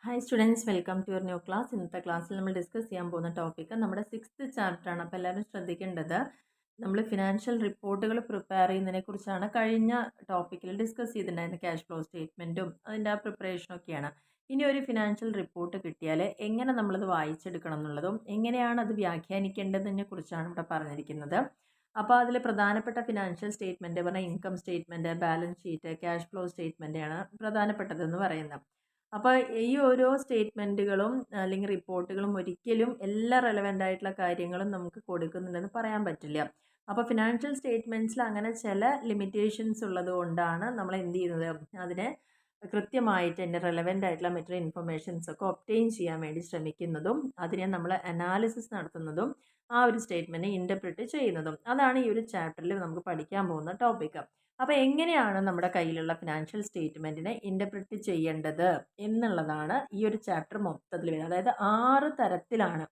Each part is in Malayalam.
Hi students, welcome to your new class. ഇന്നത്തെ ക്ലാസ്സിൽ നമ്മൾ ഡിസ്കസ് ചെയ്യാൻ പോകുന്ന ടോപ്പിക്ക് നമ്മുടെ 6th ചാപ്റ്ററാണ്. അപ്പോൾ എല്ലാവരും ശ്രദ്ധിക്കേണ്ടത്, നമ്മൾ ഫിനാൻഷ്യൽ റിപ്പോർട്ടുകൾ പ്രിപ്പയർ ചെയ്യുന്നതിനെ കുറിച്ചാണ് കഴിഞ്ഞ ടോപ്പിക്കിൽ ഡിസ്കസ് ചെയ്തിട്ടുണ്ടായിരുന്നത്. ക്യാഷ് ഫ്ലോ സ്റ്റേറ്റ്മെൻറ്റും അതിൻ്റെ ആ പ്രിപ്പറേഷനൊക്കെയാണ്. ഇനി ഒരു ഫിനാൻഷ്യൽ റിപ്പോർട്ട് കിട്ടിയാൽ എങ്ങനെ നമ്മളത് വായിച്ചെടുക്കണം എന്നുള്ളതും എങ്ങനെയാണ് അത് വ്യാഖ്യാനിക്കേണ്ടതിനെ കുറിച്ചാണ് ഇവിടെ പറഞ്ഞിരിക്കുന്നത്. അപ്പോൾ അതിൽ പ്രധാനപ്പെട്ട ഫിനാൻഷ്യൽ സ്റ്റേറ്റ്മെൻറ്റ് പറഞ്ഞാൽ income statement, balance sheet, cash flow സ്റ്റേറ്റ്മെൻറ്റാണ് പ്രധാനപ്പെട്ടതെന്ന് പറയുന്നത്. അപ്പോൾ ഈ ഓരോ സ്റ്റേറ്റ്മെൻറ്റുകളും അല്ലെങ്കിൽ റിപ്പോർട്ടുകളും ഒരിക്കലും എല്ലാ റെലവൻ്റ് ആയിട്ടുള്ള കാര്യങ്ങളും നമുക്ക് കൊടുക്കുന്നുണ്ടെന്ന് പറയാൻ പറ്റില്ല. അപ്പോൾ ഫിനാൻഷ്യൽ സ്റ്റേറ്റ്മെൻറ്റ്സിൽ അങ്ങനെ ചില ലിമിറ്റേഷൻസ് ഉള്ളത് കൊണ്ടാണ് നമ്മൾ എന്ത് ചെയ്യുന്നത്, അതിനെ കൃത്യമായിട്ട് അതിൻ്റെ റെലവൻ്റ് ആയിട്ടുള്ള മെറ്റീരിയൽ ഇൻഫർമേഷൻസ് ഒക്കെ ഒബ്റ്റെയിൻ ചെയ്യാൻ വേണ്ടി ശ്രമിക്കുന്നതും അതിനെ നമ്മൾ അനാലിസിസ് നടത്തുന്നതും ആ ഒരു സ്റ്റേറ്റ്മെൻറ്റ് ഇൻ്റർപ്രിറ്റ് ചെയ്യുന്നതും. അതാണ് ഈ ഒരു ചാപ്റ്ററിൽ നമുക്ക് പഠിക്കാൻ പോകുന്ന ടോപ്പിക്ക്. അപ്പോൾ എങ്ങനെയാണ് നമ്മുടെ കയ്യിലുള്ള ഫിനാൻഷ്യൽ സ്റ്റേറ്റ്മെൻറ്റിനെ ഇൻ്റർപ്രിറ്റ് ചെയ്യേണ്ടത് എന്നുള്ളതാണ് ഈ ഒരു ചാപ്റ്റർ മൊത്തത്തിൽ വരുന്നത്. അതായത് 6 തരത്തിലാണ്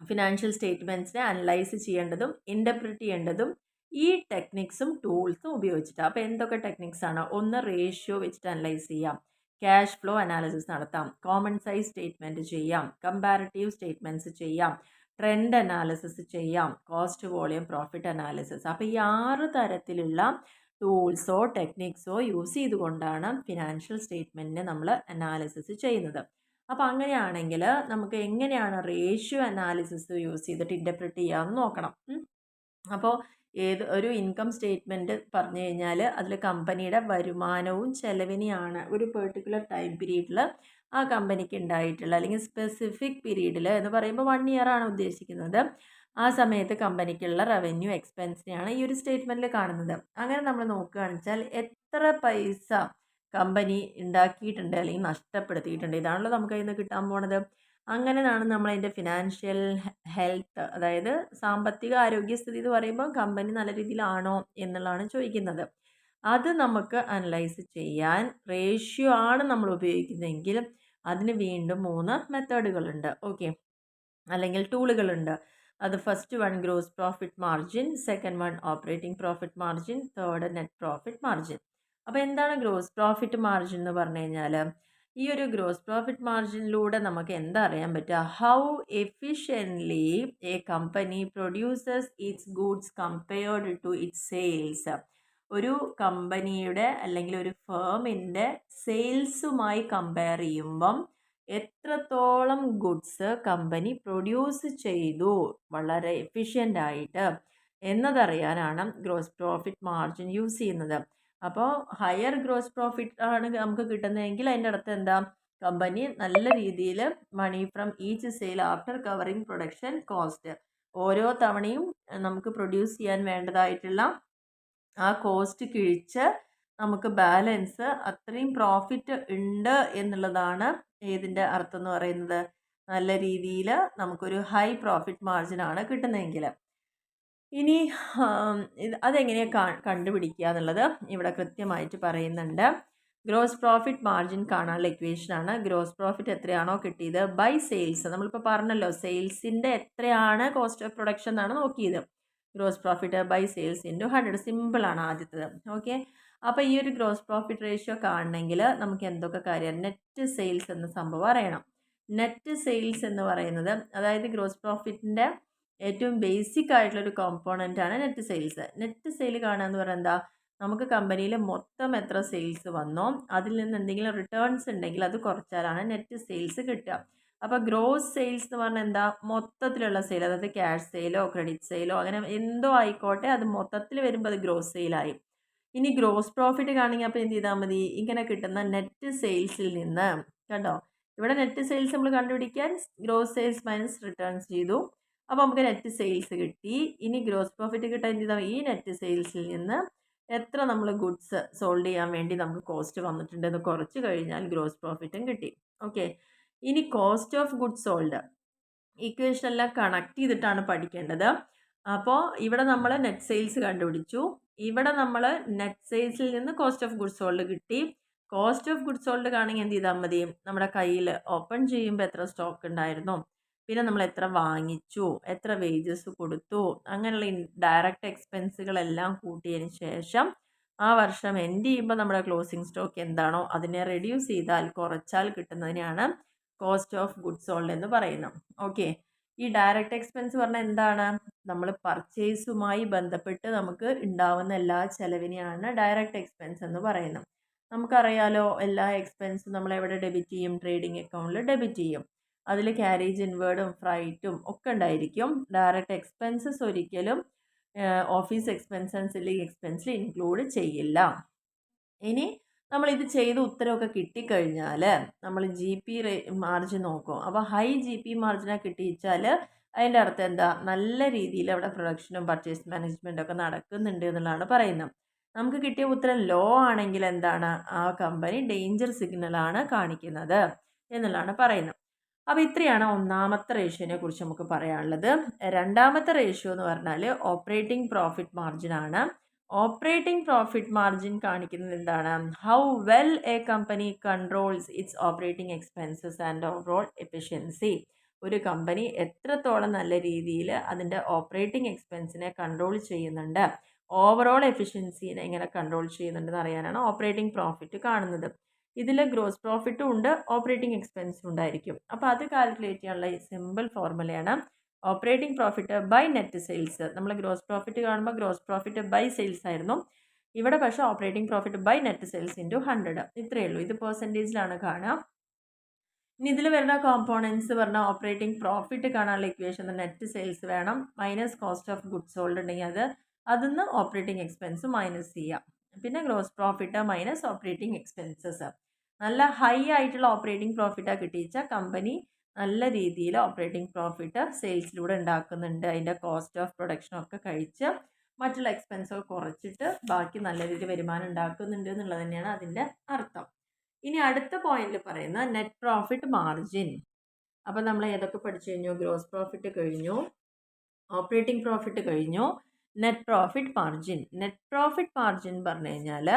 ഫിനാൻഷ്യൽ സ്റ്റേറ്റ്മെൻറ്റ്സിനെ അനലൈസ് ചെയ്യേണ്ടതും ഇൻ്റർപ്രിറ്റ് ചെയ്യേണ്ടതും ഈ ടെക്നിക്സും ടൂൾസും ഉപയോഗിച്ചിട്ട്. അപ്പോൾ എന്തൊക്കെ ടെക്നിക്സ് ആണ്? ഒന്ന്, റേഷ്യോ വെച്ചിട്ട് അനലൈസ് ചെയ്യാം. ക്യാഷ് ഫ്ലോ അനാലിസിസ് നടത്താം. കോമൺ സൈസ് സ്റ്റേറ്റ്മെൻറ്റ് ചെയ്യാം. കമ്പാരിറ്റീവ് സ്റ്റേറ്റ്മെൻറ്റ്സ് ചെയ്യാം. ട്രെൻഡ് അനാലിസിസ് ചെയ്യാം. Cost volume profit analysis. അപ്പോൾ ഈ 6 തരത്തിലുള്ള ടൂൾസോ ടെക്നിക്സോ യൂസ് ചെയ്തുകൊണ്ടാണ് ഫിനാൻഷ്യൽ സ്റ്റേറ്റ്മെൻറ്റിനെ നമ്മൾ അനാലിസിസ് ചെയ്യുന്നത്. അപ്പോൾ അങ്ങനെയാണെങ്കിൽ നമുക്ക് എങ്ങനെയാണ് റേഷ്യോ അനാലിസിസ് യൂസ് ചെയ്തിട്ട് ഇൻ്റർപ്രിറ്റ് ചെയ്യാമെന്ന് നോക്കണം. അപ്പോൾ ഏത് ഒരു ഇൻകം സ്റ്റേറ്റ്മെൻറ്റ് പറഞ്ഞു കഴിഞ്ഞാൽ അതിൽ കമ്പനിയുടെ വരുമാനവും ചെലവിനെയാണ് ഒരു പെർട്ടിക്കുലർ ടൈം പീരീഡിൽ ആ കമ്പനിക്ക് ഉണ്ടായിട്ടുള്ള, അല്ലെങ്കിൽ സ്പെസിഫിക് പീരീഡിൽ എന്ന് പറയുമ്പോൾ 1 ഇയർ ആണ് ഉദ്ദേശിക്കുന്നത്, ആ സമയത്ത് കമ്പനിക്കുള്ള റവന്യൂ എക്സ്പെൻസിനെയാണ് ഈ ഒരു സ്റ്റേറ്റ്മെൻറ്റിൽ കാണുന്നത്. അങ്ങനെ നമ്മൾ നോക്കുകയാണെന്ന് വെച്ചാൽ എത്ര പൈസ കമ്പനി ഉണ്ടാക്കിയിട്ടുണ്ട് അല്ലെങ്കിൽ നഷ്ടപ്പെടുത്തിയിട്ടുണ്ട്, ഇതാണല്ലോ നമുക്ക് അതിൽ നിന്ന് കിട്ടാൻ പോണത്. അങ്ങനെയാണ് നമ്മൾ അതിൻ്റെ ഫിനാൻഷ്യൽ ഹെൽത്ത്, അതായത് സാമ്പത്തിക ആരോഗ്യസ്ഥിതി എന്ന് പറയുമ്പോൾ കമ്പനി നല്ല രീതിയിലാണോ എന്നുള്ളതാണ് ചോദിക്കുന്നത്. അത് നമുക്ക് അനലൈസ് ചെയ്യാൻ റേഷ്യോ ആണ് നമ്മൾ ഉപയോഗിക്കുന്നതെങ്കിൽ അതിന് വീണ്ടും 3 മെത്തേഡുകളുണ്ട്. ഓക്കെ, അല്ലെങ്കിൽ ടൂളുകളുണ്ട്. അത് first one gross profit margin, second one operating profit margin, third net profit margin. അപ്പോൾ എന്താണ് ഗ്രോസ് പ്രോഫിറ്റ് മാർജിൻ എന്ന് പറഞ്ഞു കഴിഞ്ഞാൽ, ഈ ഒരു ഗ്രോസ് പ്രോഫിറ്റ് മാർജിനിലൂടെ നമുക്ക് എന്താ അറിയാൻ പറ്റുക? How efficiently a company produces its goods compared to its sales. ഒരു കമ്പനിയുടെ അല്ലെങ്കിൽ ഒരു ഫേമിൻ്റെ സെയിൽസുമായി കമ്പയർ ചെയ്യുമ്പം എത്രത്തോളം ഗുഡ്സ് കമ്പനി പ്രൊഡ്യൂസ് ചെയ്തു വളരെ എഫിഷ്യൻ്റ് ആയിട്ട് എന്നതറിയാനാണ് ഗ്രോസ് പ്രോഫിറ്റ് മാർജിൻ യൂസ് ചെയ്യുന്നത്. അപ്പോൾ ഹയർ ഗ്രോസ് പ്രോഫിറ്റ് ആണ് നമുക്ക് കിട്ടുന്നതെങ്കിൽ അതിൻ്റെ അടുത്ത് എന്താ, കമ്പനി നല്ല രീതിയിൽ money from each sale after covering production cost, ഓരോ തവണയും നമുക്ക് പ്രൊഡ്യൂസ് ചെയ്യാൻ വേണ്ടതായിട്ടുള്ള ആ കോസ്റ്റ് കിഴിച്ച് നമുക്ക് ബാലൻസ് അത്രയും പ്രോഫിറ്റ് ഉണ്ട് എന്നുള്ളതാണ് ഇതിൻ്റെ അർത്ഥം എന്ന് പറയുന്നത്. നല്ല രീതിയിൽ നമുക്കൊരു ഹൈ പ്രോഫിറ്റ് മാർജിൻ ആണ് കിട്ടുന്നതെങ്കിൽ. ഇനി അതെങ്ങനെയാണ് കണ്ടുപിടിക്കുക എന്നുള്ളത് ഇവിടെ കൃത്യമായിട്ട് പറയുന്നുണ്ട്. ഗ്രോസ് പ്രോഫിറ്റ് മാർജിൻ കാണാനുള്ള ഇക്വേഷനാണ്. ഗ്രോസ് പ്രോഫിറ്റ് എത്രയാണോ കിട്ടിയത് ബൈ സെയിൽസ്, നമ്മളിപ്പോൾ പറഞ്ഞല്ലോ സെയിൽസിൻ്റെ എത്രയാണ് കോസ്റ്റ് ഓഫ് പ്രൊഡക്ഷൻ എന്നാണ് നോക്കിയത്. Gross profit by sales into 100, സിമ്പിളാണ് ആദ്യത്തത്. ഓക്കെ, അപ്പോൾ ഈ ഒരു ഗ്രോസ് പ്രോഫിറ്റ് റേഷ്യോ കാണണമെങ്കിൽ നമുക്ക് എന്തൊക്കെ കാര്യം, നെറ്റ് സെയിൽസ് എന്ന സംഭവം അറിയണം. നെറ്റ് സെയിൽസ് എന്ന് പറയുന്നത്, അതായത് ഗ്രോസ് പ്രോഫിറ്റിൻ്റെ ഏറ്റവും ബേസിക് ആയിട്ടുള്ളൊരു കോമ്പോണൻ്റ് ആണ് നെറ്റ് സെയിൽസ്. നെറ്റ് സെയിൽ കാണുക എന്ന് പറയുന്നത് എന്താ, നമുക്ക് കമ്പനിയിൽ മൊത്തം എത്ര സെയിൽസ് വന്നോ അതിൽ നിന്ന് എന്തെങ്കിലും റിട്ടേൺസ് ഉണ്ടെങ്കിൽ അത് കുറച്ചാലാണ് നെറ്റ് സെയിൽസ് കിട്ടുക. അപ്പോൾ ഗ്രോസ് സെയിൽസ് എന്ന് പറഞ്ഞാൽ എന്താ, മൊത്തത്തിലുള്ള സെയിൽ, അതായത് ക്യാഷ് സെയിലോ ക്രെഡിറ്റ് സെയിലോ അങ്ങനെ എന്തോ ആയിക്കോട്ടെ, അത് മൊത്തത്തിൽ വരുമ്പോൾ അത് ഗ്രോസ് സെയിലായി. ഇനി ഗ്രോസ് പ്രോഫിറ്റ് കാണെങ്കിൽ അപ്പോൾ എന്ത് ചെയ്താൽ മതി, ഇങ്ങനെ കിട്ടുന്ന നെറ്റ് സെയിൽസിൽ നിന്ന്, കണ്ടോ ഇവിടെ നെറ്റ് സെയിൽസ് നമ്മൾ കണ്ടുപിടിക്കാൻ ഗ്രോസ് സെയിൽസ് മൈനസ് റിട്ടേൺസ് ചെയ്തു, അപ്പോൾ നമുക്ക് നെറ്റ് സെയിൽസ് കിട്ടി. ഇനി ഗ്രോസ് പ്രോഫിറ്റ് കിട്ടാൻ എന്ത് ചെയ്താൽ, ഈ നെറ്റ് സെയിൽസിൽ നിന്ന് എത്ര നമ്മൾ ഗുഡ്സ് സോൾഡ് ചെയ്യാൻ വേണ്ടി നമുക്ക് കോസ്റ്റ് വന്നിട്ടുണ്ടെന്ന് കുറച്ച് കഴിഞ്ഞാൽ ഗ്രോസ് പ്രോഫിറ്റും കിട്ടി. ഓക്കെ, ഇനി cost of goods sold equation എല്ലാം കണക്ട് ചെയ്തിട്ടാണ് പഠിക്കേണ്ടത്. അപ്പോൾ ഇവിടെ നമ്മൾ നെറ്റ് സെയിൽസ് കണ്ടുപിടിച്ചു, ഇവിടെ നമ്മൾ നെറ്റ് സെയിൽസിൽ നിന്ന് കോസ്റ്റ് ഓഫ് ഗുഡ്സ് സോൾഡ് കിട്ടി. കോസ്റ്റ് ഓഫ് ഗുഡ്സ് സോൾഡ് കാണുമെങ്കിൽ എന്ത് ചെയ്താൽ മതി, നമ്മുടെ കയ്യിൽ ഓപ്പൺ ചെയ്യുമ്പോൾ എത്ര സ്റ്റോക്ക് ഉണ്ടായിരുന്നു, പിന്നെ നമ്മൾ എത്ര വാങ്ങിച്ചു, എത്ര വേജസ് കൊടുത്തു, അങ്ങനെയുള്ള ഡയറക്റ്റ് എക്സ്പെൻസുകളെല്ലാം കൂട്ടിയതിന് ശേഷം ആ വർഷം എൻഡ് ചെയ്യുമ്പോൾ നമ്മുടെ ക്ലോസിംഗ് സ്റ്റോക്ക് എന്താണോ അതിനെ റെഡ്യൂസ് ചെയ്താൽ കുറച്ചാൽ കിട്ടുന്നതിനെയാണ് കോസ്റ്റ് ഓഫ് ഗുഡ്സ് സോൾഡ് എന്ന് പറയുന്നത്. ഓക്കെ, ഈ ഡയറക്റ്റ് എക്സ്പെൻസ് പറഞ്ഞാൽ എന്താണ്? നമ്മൾ പർച്ചേസുമായി ബന്ധപ്പെട്ട് നമുക്ക് ഉണ്ടാവുന്ന എല്ലാ ചെലവിനെയാണ് ഡയറക്റ്റ് എക്സ്പെൻസ് എന്ന് പറയുന്നത്. നമുക്കറിയാലോ, എല്ലാ എക്സ്പെൻസും നമ്മൾ എവിടെ ഡെബിറ്റ് ചെയ്യും? ട്രേഡിംഗ് അക്കൗണ്ടിൽ ഡെബിറ്റ് ചെയ്യും. അതിൽ ക്യാരേജ് ഇൻവേർഡും ഫ്രൈറ്റും ഒക്കെ ഉണ്ടായിരിക്കും. ഡയറക്റ്റ് എക്സ്പെൻസസ് ഒരിക്കലും ഓഫീസ് എക്സ്പെൻസ് ആൻഡ് സെല്ലിംഗ് എക്സ്പെൻസിൽ ഇൻക്ലൂഡ് ചെയ്യില്ല. ഇനി നമ്മളിത് ചെയ്ത് ഉത്തരവൊക്കെ കിട്ടിക്കഴിഞ്ഞാൽ നമ്മൾ ജി പി മാർജിൻ നോക്കും. അപ്പോൾ ഹൈ ജി പി മാർജിനെ കിട്ടിച്ചാൽ അതിൻ്റെ അർത്ഥം എന്താ? നല്ല രീതിയിൽ അവിടെ പ്രൊഡക്ഷനും പർച്ചേസ് മാനേജ്മെൻറ്റും ഒക്കെ നടക്കുന്നുണ്ട് എന്നുള്ളതാണ് പറയുന്നത്. നമുക്ക് കിട്ടിയ ഉത്തരം ലോ ആണെങ്കിൽ എന്താണ്? ആ കമ്പനി ഡേഞ്ചർ സിഗ്നലാണ് കാണിക്കുന്നത് എന്നുള്ളതാണ് പറയുന്നത്. അപ്പോൾ ഇത്രയാണ് ഒന്നാമത്തെ റേഷ്യോനെ കുറിച്ച് നമുക്ക് പറയാനുള്ളത്. രണ്ടാമത്തെ റേഷ്യോ എന്ന് പറഞ്ഞാൽ ഓപ്പറേറ്റിംഗ് പ്രോഫിറ്റ് മാർജിൻ ആണ്. ഓപ്പറേറ്റിംഗ് പ്രോഫിറ്റ് മാർജിൻ കാണിക്കുന്നത് എന്താണ്? How well A company controls it's operating expenses and overall efficiency. ഒരു കമ്പനി എത്രത്തോളം നല്ല രീതിയിൽ അതിൻ്റെ ഓപ്പറേറ്റിംഗ് എക്സ്പെൻസിനെ കൺട്രോൾ ചെയ്യുന്നുണ്ട്, ഓവറോൾ എഫിഷ്യൻസിനെ എങ്ങനെ കൺട്രോൾ ചെയ്യുന്നുണ്ടെന്ന് അറിയാനാണ് ഓപ്പറേറ്റിംഗ് പ്രോഫിറ്റ് കാണുന്നത്. ഇതിൽ ഗ്രോസ് പ്രോഫിറ്റും ഉണ്ട്, ഓപ്പറേറ്റിംഗ് എക്സ്പെൻസും ഉണ്ടായിരിക്കും. അപ്പോൾ അത് കാൽക്കുലേറ്റ് ചെയ്യാനുള്ള സിമ്പിൾ ഫോർമുലയാണ് operating profit by net sales. നമ്മൾ ഗ്രോസ് പ്രോഫിറ്റ് കാണുമ്പോൾ ഗ്രോസ് പ്രോഫിറ്റ് ബൈ സെയിൽസ് ആയിരുന്നു. ഇവിടെ പക്ഷേ operating profit by net sales into 100. ഇത്രയേ ഉള്ളൂ. ഇത് പെർസെൻറ്റേജിലാണ് കാണുക. ഇനി ഇതിൽ വരുന്ന കോമ്പോണൻസ് പറഞ്ഞാൽ ഓപ്പറേറ്റിംഗ് പ്രോഫിറ്റ് കാണാനുള്ള ഇക്വേഷൻ നെറ്റ് സെയിൽസ് വേണം, minus cost of goods sold ഉണ്ടെങ്കിൽ അതിന്ന് ഓപ്പറേറ്റിംഗ് എക്സ്പെൻസ് മൈനസ് ചെയ്യാം. പിന്നെ gross profit minus operating expenses. നല്ല ഹൈ ആയിട്ടുള്ള ഓപ്പറേറ്റിംഗ് പ്രോഫിറ്റാണ് കിട്ടിയിച്ചാൽ കമ്പനി നല്ല രീതിയിൽ ഓപ്പറേറ്റിംഗ് പ്രോഫിറ്റ് സെയിൽസിലൂടെ ഉണ്ടാക്കുന്നുണ്ട്. അതിൻ്റെ കോസ്റ്റ് ഓഫ് പ്രൊഡക്ഷനൊക്കെ കഴിച്ച് മറ്റുള്ള എക്സ്പെൻസൊക്കെ കുറച്ചിട്ട് ബാക്കി നല്ല രീതിയിൽ വരുമാനം ഉണ്ടാക്കുന്നുണ്ട് എന്നുള്ളത് തന്നെയാണ് അതിൻ്റെ അർത്ഥം. ഇനി അടുത്ത പോയിന്റിൽ പറയുന്ന നെറ്റ് പ്രോഫിറ്റ് മാർജിൻ. അപ്പം നമ്മൾ ഏതൊക്കെ പഠിച്ചു കഴിഞ്ഞു? ഗ്രോസ് പ്രോഫിറ്റ് കഴിഞ്ഞു, ഓപ്പറേറ്റിംഗ് പ്രോഫിറ്റ് കഴിഞ്ഞു, net profit margin. Net profit margin പറഞ്ഞു കഴിഞ്ഞാൽ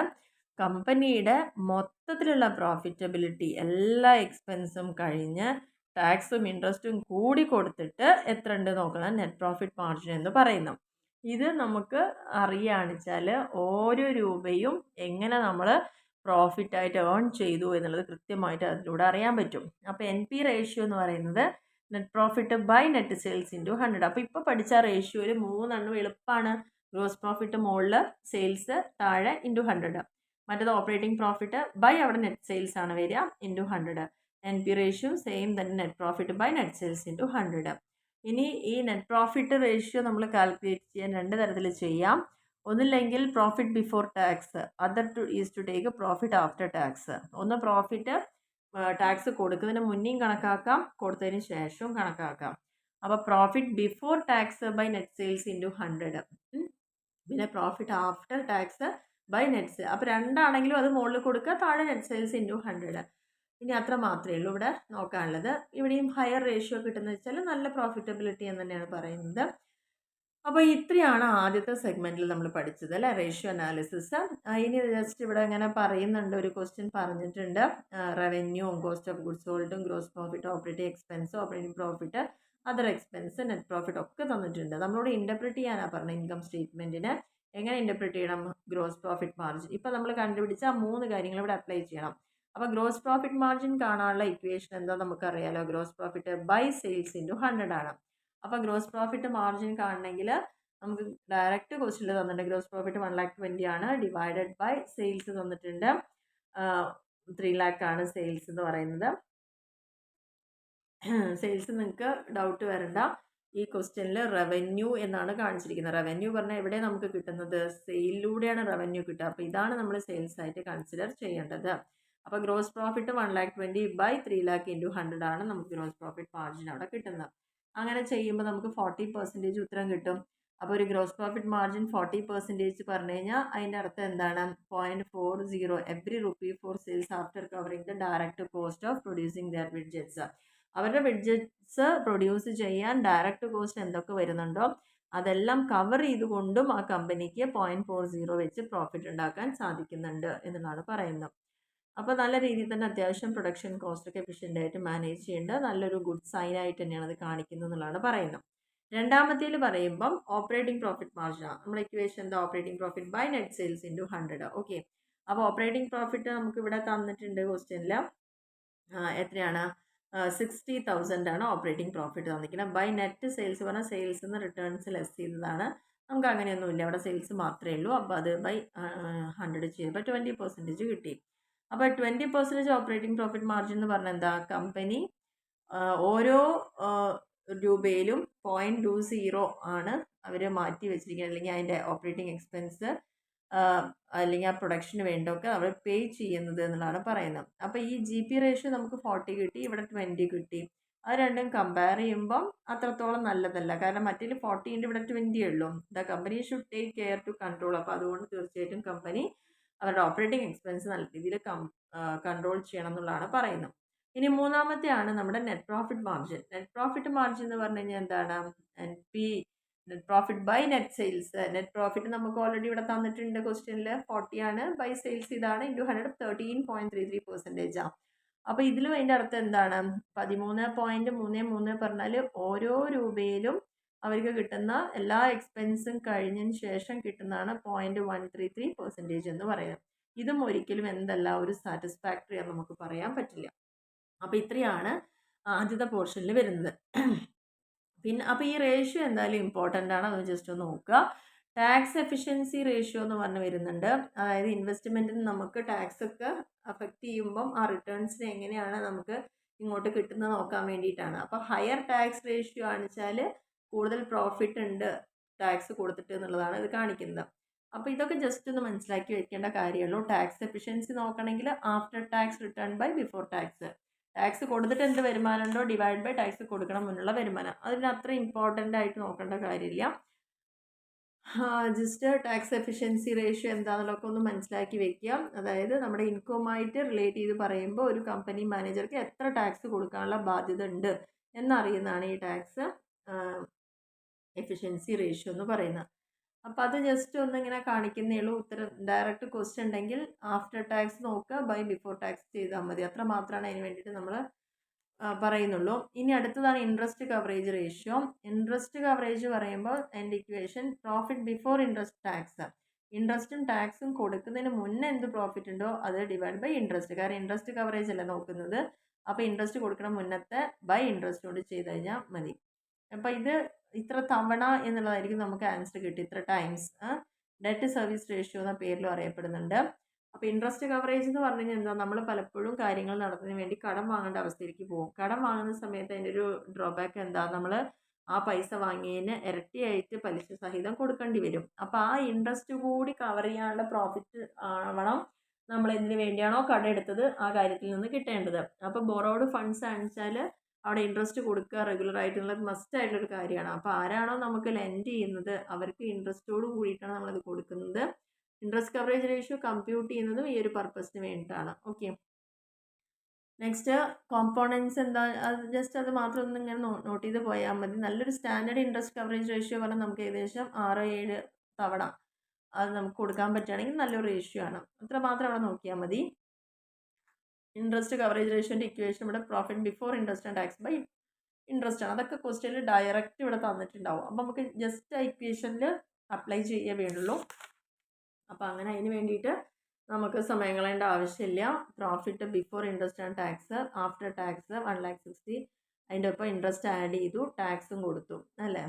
കമ്പനിയുടെ മൊത്തത്തിലുള്ള പ്രോഫിറ്റബിലിറ്റി എല്ലാ എക്സ്പെൻസും കഴിഞ്ഞ് ടാക്സും ഇൻട്രസ്റ്റും കൂടി കൊടുത്തിട്ട് എത്ര ഉണ്ട് നോക്കണം നെറ്റ് പ്രോഫിറ്റ് മാർജിൻ എന്ന് പറയുന്നു. ഇത് നമുക്ക് അറിയാണെച്ചാൽ ഓരോ രൂപയും എങ്ങനെ നമ്മൾ പ്രോഫിറ്റായിട്ട് ഏൺ ചെയ്തു എന്നുള്ളത് കൃത്യമായിട്ട് അതിലൂടെ അറിയാൻ പറ്റും. അപ്പോൾ എൻ പി റേഷ്യോ എന്ന് പറയുന്നത് net profit by net sales into 100. അപ്പോൾ ഇപ്പോൾ പഠിച്ച റേഷ്യോയിൽ 3 എളുപ്പമാണ്. ഗ്രോസ് പ്രോഫിറ്റ് മുകളിൽ, സെയിൽസ് താഴെ ഇൻറ്റു 100. മറ്റേത് ഓപ്പറേറ്റിംഗ് പ്രോഫിറ്റ് ബൈ അവിടെ നെറ്റ് സെയിൽസ് ആണ് വരിക into 100. N P ratio same തന്നെ, net profit by net sales into 100. ഇനി ഈ നെറ്റ് പ്രോഫിറ്റ് റേഷ്യോ നമ്മൾ കാൽക്കുലേറ്റ് ചെയ്യാൻ 2 തരത്തിൽ ചെയ്യാം. ഒന്നില്ലെങ്കിൽ profit before tax, other is to take profit after tax. ഒന്ന് പ്രോഫിറ്റ് ടാക്സ് കൊടുക്കുന്നതിന് മുന്നേയും കണക്കാക്കാം, കൊടുത്തതിന് ശേഷവും കണക്കാക്കാം. അപ്പോൾ profit before tax by net sales into 100, പിന്നെ profit after tax by net sale. അപ്പോൾ രണ്ടാണെങ്കിലും അത് മുകളിൽ കൊടുക്കുക, താഴെ നെറ്റ് സെയിൽസ് ഇൻറ്റു 100. ഇനി അത്ര മാത്രമേ ഉള്ളൂ ഇവിടെ നോക്കാനുള്ളത്. ഇവിടെയും ഹയർ റേഷ്യോ കിട്ടുന്നത് വെച്ചാൽ നല്ല പ്രോഫിറ്റബിലിറ്റി എന്ന് തന്നെയാണ് പറയുന്നത്. അപ്പോൾ ഇത്രയാണ് ആദ്യത്തെ സെഗ്മെൻറ്റിൽ നമ്മൾ പഠിച്ചത് അല്ലേ, റേഷ്യോ അനാലിസിസ്. ഇനി ജസ്റ്റ് ഇവിടെ ഇങ്ങനെ പറയുന്നുണ്ട്, ഒരു ക്വസ്റ്റ്യൻ പറഞ്ഞിട്ടുണ്ട്. റവന്യൂ, കോസ്റ്റ് ഓഫ് ഗുഡ്സ് സോൾഡും, gross profit, operating expense, operating profit, other expense, net profit ഒക്കെ തന്നിട്ടുണ്ട്. നമ്മളോട് ഇൻ്റർപ്രിറ്റ് ചെയ്യാനാണ് പറഞ്ഞത് ഇൻകം സ്റ്റേറ്റ്മെൻറ്റിനെ. എങ്ങനെ ഇൻ്റർപ്രിറ്റ് ചെയ്യണം? Gross profit margin. ഇപ്പോൾ നമ്മൾ കണ്ടുപിടിച്ച 3 കാര്യങ്ങൾ ഇവിടെ അപ്ലൈ ചെയ്യണം. അപ്പോൾ ഗ്രോസ് പ്രോഫിറ്റ് മാർജിൻ കാണാനുള്ള ഇക്വേഷൻ എന്താ നമുക്കറിയാലോ, gross profit by sales into 100 ആണ്. അപ്പോൾ ഗ്രോസ് പ്രോഫിറ്റ് മാർജിൻ കാണണമെങ്കിൽ നമുക്ക് ഡയറക്റ്റ് ക്വസ്റ്റ്യനിൽ തന്നിട്ടുണ്ട്. ഗ്രോസ് പ്രോഫിറ്റ് 1,20,000 ആണ്, ഡിവൈഡഡ് ബൈ സെയിൽസ് തന്നിട്ടുണ്ട് 3 lakh ആണ് സെയിൽസ് എന്ന് പറയുന്നത്. സെയിൽസ് നിങ്ങൾക്ക് ഡൗട്ട് വരണ്ട, ഈ ക്വസ്റ്റ്യനിൽ റവന്യൂ എന്നാണ് കാണിച്ചിരിക്കുന്നത്. റവന്യൂ പറഞ്ഞാൽ എവിടെ നമുക്ക് കിട്ടുന്നത്? സെയിലിലൂടെയാണ് റവന്യൂ കിട്ടുക. അപ്പോൾ ഇതാണ് നമ്മൾ സെയിൽസ് ആയിട്ട് കൺസിഡർ ചെയ്യേണ്ടത്. അപ്പോൾ gross profit 1,20,000 by 3 lakh into 100 ആണ് നമുക്ക് ഗ്രോസ് പ്രോഫിറ്റ് മാർജിൻ അവിടെ കിട്ടുന്നത്. അങ്ങനെ ചെയ്യുമ്പോൾ നമുക്ക് 40% ഉത്തരം കിട്ടും. അപ്പോൾ ഒരു ഗ്രോസ് പ്രോഫിറ്റ് മാർജിൻ 40% പറഞ്ഞു കഴിഞ്ഞാൽ അതിൻ്റെ അർത്ഥം എന്താണ്? 0.40 every rupee for sales after covering the direct cost of producing their widgets. അവരുടെ വിഡ്ജറ്റ്സ് പ്രൊഡ്യൂസ് ചെയ്യാൻ ഡയറക്റ്റ് കോസ്റ്റ് എന്തൊക്കെ വരുന്നുണ്ടോ അതെല്ലാം കവർ ചെയ്തുകൊണ്ടും ആ കമ്പനിക്ക് 0.40 വെച്ച് പ്രോഫിറ്റ് ഉണ്ടാക്കാൻ സാധിക്കുന്നുണ്ട് എന്നുള്ളതാണ് പറയുന്നത്. അപ്പോൾ നല്ല രീതിയിൽ തന്നെ അത്യാവശ്യം പ്രൊഡക്ഷൻ കോസ്റ്റൊക്കെ എഫിഷ്യൻ്റ് ആയിട്ട് മാനേജ് ചെയ്യേണ്ട നല്ലൊരു ഗുഡ് സൈൻ ആയിട്ട് തന്നെയാണ് അത് കാണിക്കുന്നത് എന്നുള്ളതാണ് പറയുന്നത്. രണ്ടാമത്തേൽ പറയുമ്പം ഓപ്പറേറ്റിംഗ് പ്രോഫിറ്റ് മാർജിനാണ്. നമ്മുടെ ഇക്വേഷൻ എന്താ? Operating profit by net sales into 100. Okay, അപ്പോൾ ഓപ്പറേറ്റിംഗ് പ്രോഫിറ്റ് നമുക്ക് ഇവിടെ തന്നിട്ടുണ്ട് ക്വസ്റ്റ്യനിൽ. എത്രയാണ്? 60,000 ആണ് ഓപ്പറേറ്റിംഗ് പ്രോഫിറ്റ് തന്നിരിക്കുന്നത്. ബൈ നെറ്റ് സെയിൽസ് പറഞ്ഞാൽ സെയിൽസ് നിന്ന് റിട്ടേൺസ് ലെസ് ചെയ്തതാണ്. നമുക്ക് അങ്ങനെയൊന്നുമില്ല, അവിടെ സെയിൽസ് മാത്രമേ ഉള്ളൂ. അപ്പോൾ അത് ബൈ 100 ചെയ്തപ്പോൾ 20% കിട്ടി. അപ്പോൾ 20% ഓപ്പറേറ്റിംഗ് പ്രോഫിറ്റ് മാർജിൻ എന്ന് പറഞ്ഞാൽ എന്താ? കമ്പനി ഓരോ രൂപയിലും 0.20 ആണ് അവർ മാറ്റി വെച്ചിരിക്കുന്നത്, അല്ലെങ്കിൽ അതിൻ്റെ ഓപ്പറേറ്റിംഗ് എക്സ്പെൻസ് അല്ലെങ്കിൽ ആ പ്രൊഡക്ഷന് വേണ്ടൊക്കെ അവർ പേ ചെയ്യുന്നത് എന്നുള്ളതാണ് പറയുന്നത്. അപ്പോൾ ഈ GP റേഷ്യോ നമുക്ക് 40 കിട്ടി, ഇവിടെ 20 കിട്ടി. അത് രണ്ടും കമ്പയർ ചെയ്യുമ്പം അത്രത്തോളം നല്ലതല്ല. കാരണം മറ്റേ 40 ഉണ്ട്, ഇവിടെ 20 ഉള്ളൂ. The company should take care to control. അപ്പോൾ അതുകൊണ്ട് തീർച്ചയായിട്ടും കമ്പനി അവരുടെ ഓപ്പറേറ്റിംഗ് എക്സ്പെൻസ് നല്ല രീതിയിൽ കൺട്രോൾ ചെയ്യണം എന്നുള്ളതാണ് പറയുന്നത്. ഇനി മൂന്നാമത്തെയാണ് നമ്മുടെ net profit margin. Net profit margin എന്ന് പറഞ്ഞു കഴിഞ്ഞാൽ എന്താണ്? NP, net profit by net sales. Net profit നമുക്ക് ഓൾറെഡി ഇവിടെ തന്നിട്ടുണ്ട് ക്വസ്റ്റ്യനിൽ. 40 ആണ്, ബൈ സെയിൽസ് ഇതാണ്, ഇൻറ്റു 100 13.33% ആണ്. അപ്പോൾ ഇതിലും അതിൻ്റെ അർത്ഥം എന്താണ്? 13.33 പറഞ്ഞാൽ ഓരോ രൂപയിലും അവർക്ക് കിട്ടുന്ന എല്ലാ എക്സ്പെൻസും കഴിഞ്ഞതിന് ശേഷം കിട്ടുന്നതാണ് 0.133% എന്ന് പറയുന്നത്. ഇതും ഒരിക്കലും എന്തല്ല, ഒരു സാറ്റിസ്ഫാക്ടറി എന്ന് നമുക്ക് പറയാൻ പറ്റില്ല. അപ്പോൾ ഇത്രയാണ് ആദ്യത്തെ പോർഷനിൽ വരുന്നത്. പിന്നെ അപ്പോൾ ഈ റേഷ്യോ എന്തായാലും ഇമ്പോർട്ടൻ്റ് ആണ്, അത് ജസ്റ്റ് ഒന്ന് നോക്കുക. ടാക്സ് എഫിഷ്യൻസി റേഷ്യോ എന്ന് പറഞ്ഞ് വരുന്നുണ്ട്. അതായത് ഇൻവെസ്റ്റ്മെൻറ്റിന് നമുക്ക് ടാക്സ് ഒക്കെ അഫക്റ്റ് ചെയ്യുമ്പം ആ റിട്ടേൺസിന് എങ്ങനെയാണ് നമുക്ക് ഇങ്ങോട്ട് കിട്ടുന്നത് നോക്കാൻ വേണ്ടിയിട്ടാണ്. അപ്പോൾ ഹയർ ടാക്സ് റേഷ്യോ ആണെച്ചാൽ കൂടുതൽ പ്രോഫിറ്റ് ഉണ്ട് ടാക്സ് കൊടുത്തിട്ട് എന്നുള്ളതാണ് ഇത് കാണിക്കുന്നത്. അപ്പോൾ ഇതൊക്കെ ജസ്റ്റ് ഒന്ന് മനസ്സിലാക്കി വെക്കേണ്ട കാര്യമുള്ളൂ. ടാക്സ് എഫിഷ്യൻസി നോക്കണമെങ്കിൽ after tax return by before tax. Tax കൊടുത്തിട്ട് എന്ത് വരുമാനം ഉണ്ടോ ഡിവൈഡ് ബൈ ടാക്സ് കൊടുക്കണം മുന്നുള്ള വരുമാനം. അതിന് അത്ര ഇമ്പോർട്ടൻ്റ് ആയിട്ട് നോക്കേണ്ട കാര്യമില്ല. ജസ്റ്റ് ടാക്സ് എഫിഷ്യൻസി റേഷ്യോ എന്താണെന്നുള്ളതൊക്കെ ഒന്ന് മനസ്സിലാക്കി വെക്കുക. അതായത് നമ്മുടെ ഇൻകവുമായിട്ട് റിലേറ്റ് ചെയ്ത് പറയുമ്പോൾ ഒരു കമ്പനി മാനേജർക്ക് എത്ര ടാക്സ് കൊടുക്കാനുള്ള ബാധ്യത ഉണ്ട് എന്നറിയുന്നതാണ് ഈ ടാക്സ് എഫിഷ്യൻസി റേഷ്യോ എന്ന് പറയുന്നത്. അപ്പോൾ അത് ജസ്റ്റ് ഒന്നിങ്ങനെ കാണിക്കുന്നേ ഉള്ളൂ. ഉത്തരം ഡയറക്റ്റ് ക്വസ്റ്റ്യൻ ഉണ്ടെങ്കിൽ ആഫ്റ്റർ ടാക്സ് നോക്കുക, ബൈ ബിഫോർ ടാക്സ് ചെയ്താൽ മതി. അത്ര മാത്രമാണ് അതിന് വേണ്ടിയിട്ട് നമ്മൾ പറയുന്നുള്ളൂ. ഇനി അടുത്തതാണ് interest coverage ratio. Interest coverage പറയുമ്പോൾ എൻ്റെ equation profit before interest tax. ഇൻട്രസ്റ്റും ടാക്സും കൊടുക്കുന്നതിന് മുന്നേ എന്ത് പ്രോഫിറ്റ് ഉണ്ടോ അത് ഡിവൈഡ് ബൈ ഇൻട്രസ്റ്റ്. കാരണം ഇൻട്രസ്റ്റ് കവറേജ് അല്ല നോക്കുന്നത്. അപ്പോൾ ഇൻട്രസ്റ്റ് കൊടുക്കണ മുന്നത്തെ ബൈ ഇൻട്രസ്റ്റ് കൊണ്ട് ചെയ്ത് കഴിഞ്ഞാൽ മതി. അപ്പോൾ ഇത് ഇത്ര തവണ എന്നുള്ളതായിരിക്കും നമുക്ക് ആൻസർ കിട്ടി. ഇത്ര ടൈംസ്. ഡെറ്റ് സർവീസ് റേഷ്യോ എന്ന പേരിലും അറിയപ്പെടുന്നുണ്ട്. അപ്പോൾ ഇൻട്രസ്റ്റ് കവറേജ് എന്ന് പറഞ്ഞു കഴിഞ്ഞാൽ എന്താ? നമ്മൾ പലപ്പോഴും കാര്യങ്ങൾ നടത്തുന്നതിന് വേണ്ടി കടം വാങ്ങേണ്ട അവസ്ഥയിലേക്ക് പോകും. കടം വാങ്ങുന്ന സമയത്ത് അതിൻ്റെ ഒരു ഡ്രോബാക്ക് എന്താ? നമ്മൾ ആ പൈസ വാങ്ങിയതിന് ഇരട്ടിയായിട്ട് പലിശ സഹിതം കൊടുക്കേണ്ടി വരും. അപ്പോൾ ആ ഇൻട്രസ്റ്റ് കൂടി കവർ ചെയ്യാനുള്ള പ്രോഫിറ്റ് ആവണം നമ്മൾ എന്തിനു വേണ്ടിയാണോ കടം എടുത്തത് ആ കാര്യത്തിൽ നിന്ന് കിട്ടേണ്ടത്. അപ്പോൾ ബോറോഡ് ഫണ്ട്സ് ആണെച്ചാൽ അവിടെ ഇൻട്രസ്റ്റ് കൊടുക്കുക റെഗുലർ ആയിട്ടുള്ളത് മസ്റ്റ് ആയിട്ടുള്ളൊരു കാര്യമാണ്. അപ്പോൾ ആരാണോ നമുക്ക് ലെൻഡ് ചെയ്യുന്നത് അവർക്ക് ഇൻട്രസ്റ്റോട് കൂടിയിട്ടാണ് നമ്മളത് കൊടുക്കുന്നത്. ഇൻട്രസ്റ്റ് കവറേജ് റേഷ്യോ കമ്പ്യൂട്ട് ചെയ്യുന്നതും ഈ ഒരു പർപ്പസിന് വേണ്ടിയിട്ടാണ്. ഓക്കെ, നെക്സ്റ്റ് കോമ്പോണൻസ് എന്താ? അത് ജസ്റ്റ് അത് മാത്രം ഒന്ന് ഇങ്ങനെ നോട്ട് ചെയ്ത് പോയാൽ മതി. നല്ലൊരു സ്റ്റാൻഡേർഡ് ഇൻട്രസ്റ്റ് കവറേജ് റേഷ്യോ പറഞ്ഞാൽ നമുക്ക് ഏകദേശം 6-7 തവണ അത് നമുക്ക് കൊടുക്കാൻ പറ്റുകയാണെങ്കിൽ നല്ലൊരു റേഷ്യോ ആണ്. അത്ര മാത്രം അവിടെ നോക്കിയാൽ മതി. ഇൻട്രസ്റ്റ് കവറേജ് റേഷ്യോൻ്റെ ഇക്വേഷൻ ഇവിടെ profit before interest and tax by interest ആണ്. അതൊക്കെ ക്വസ്റ്റ്യനിൽ ഡയറക്റ്റ് ഇവിടെ തന്നിട്ടുണ്ടാവും. അപ്പോൾ നമുക്ക് ജസ്റ്റ് ആ ഇക്വേഷനിൽ അപ്ലൈ ചെയ്യേ വേണ്ടുള്ളൂ. അപ്പോൾ അങ്ങനെ അതിന് വേണ്ടിയിട്ട് നമുക്ക് സമയം കളയേണ്ട ആവശ്യമില്ല. Profit before interest and tax, after tax 1,60,000, അതിൻ്റെ ഒപ്പം ഇൻട്രസ്റ്റ് ആഡ് ചെയ്തു, ടാക്സും കൊടുത്തു അല്ലേ.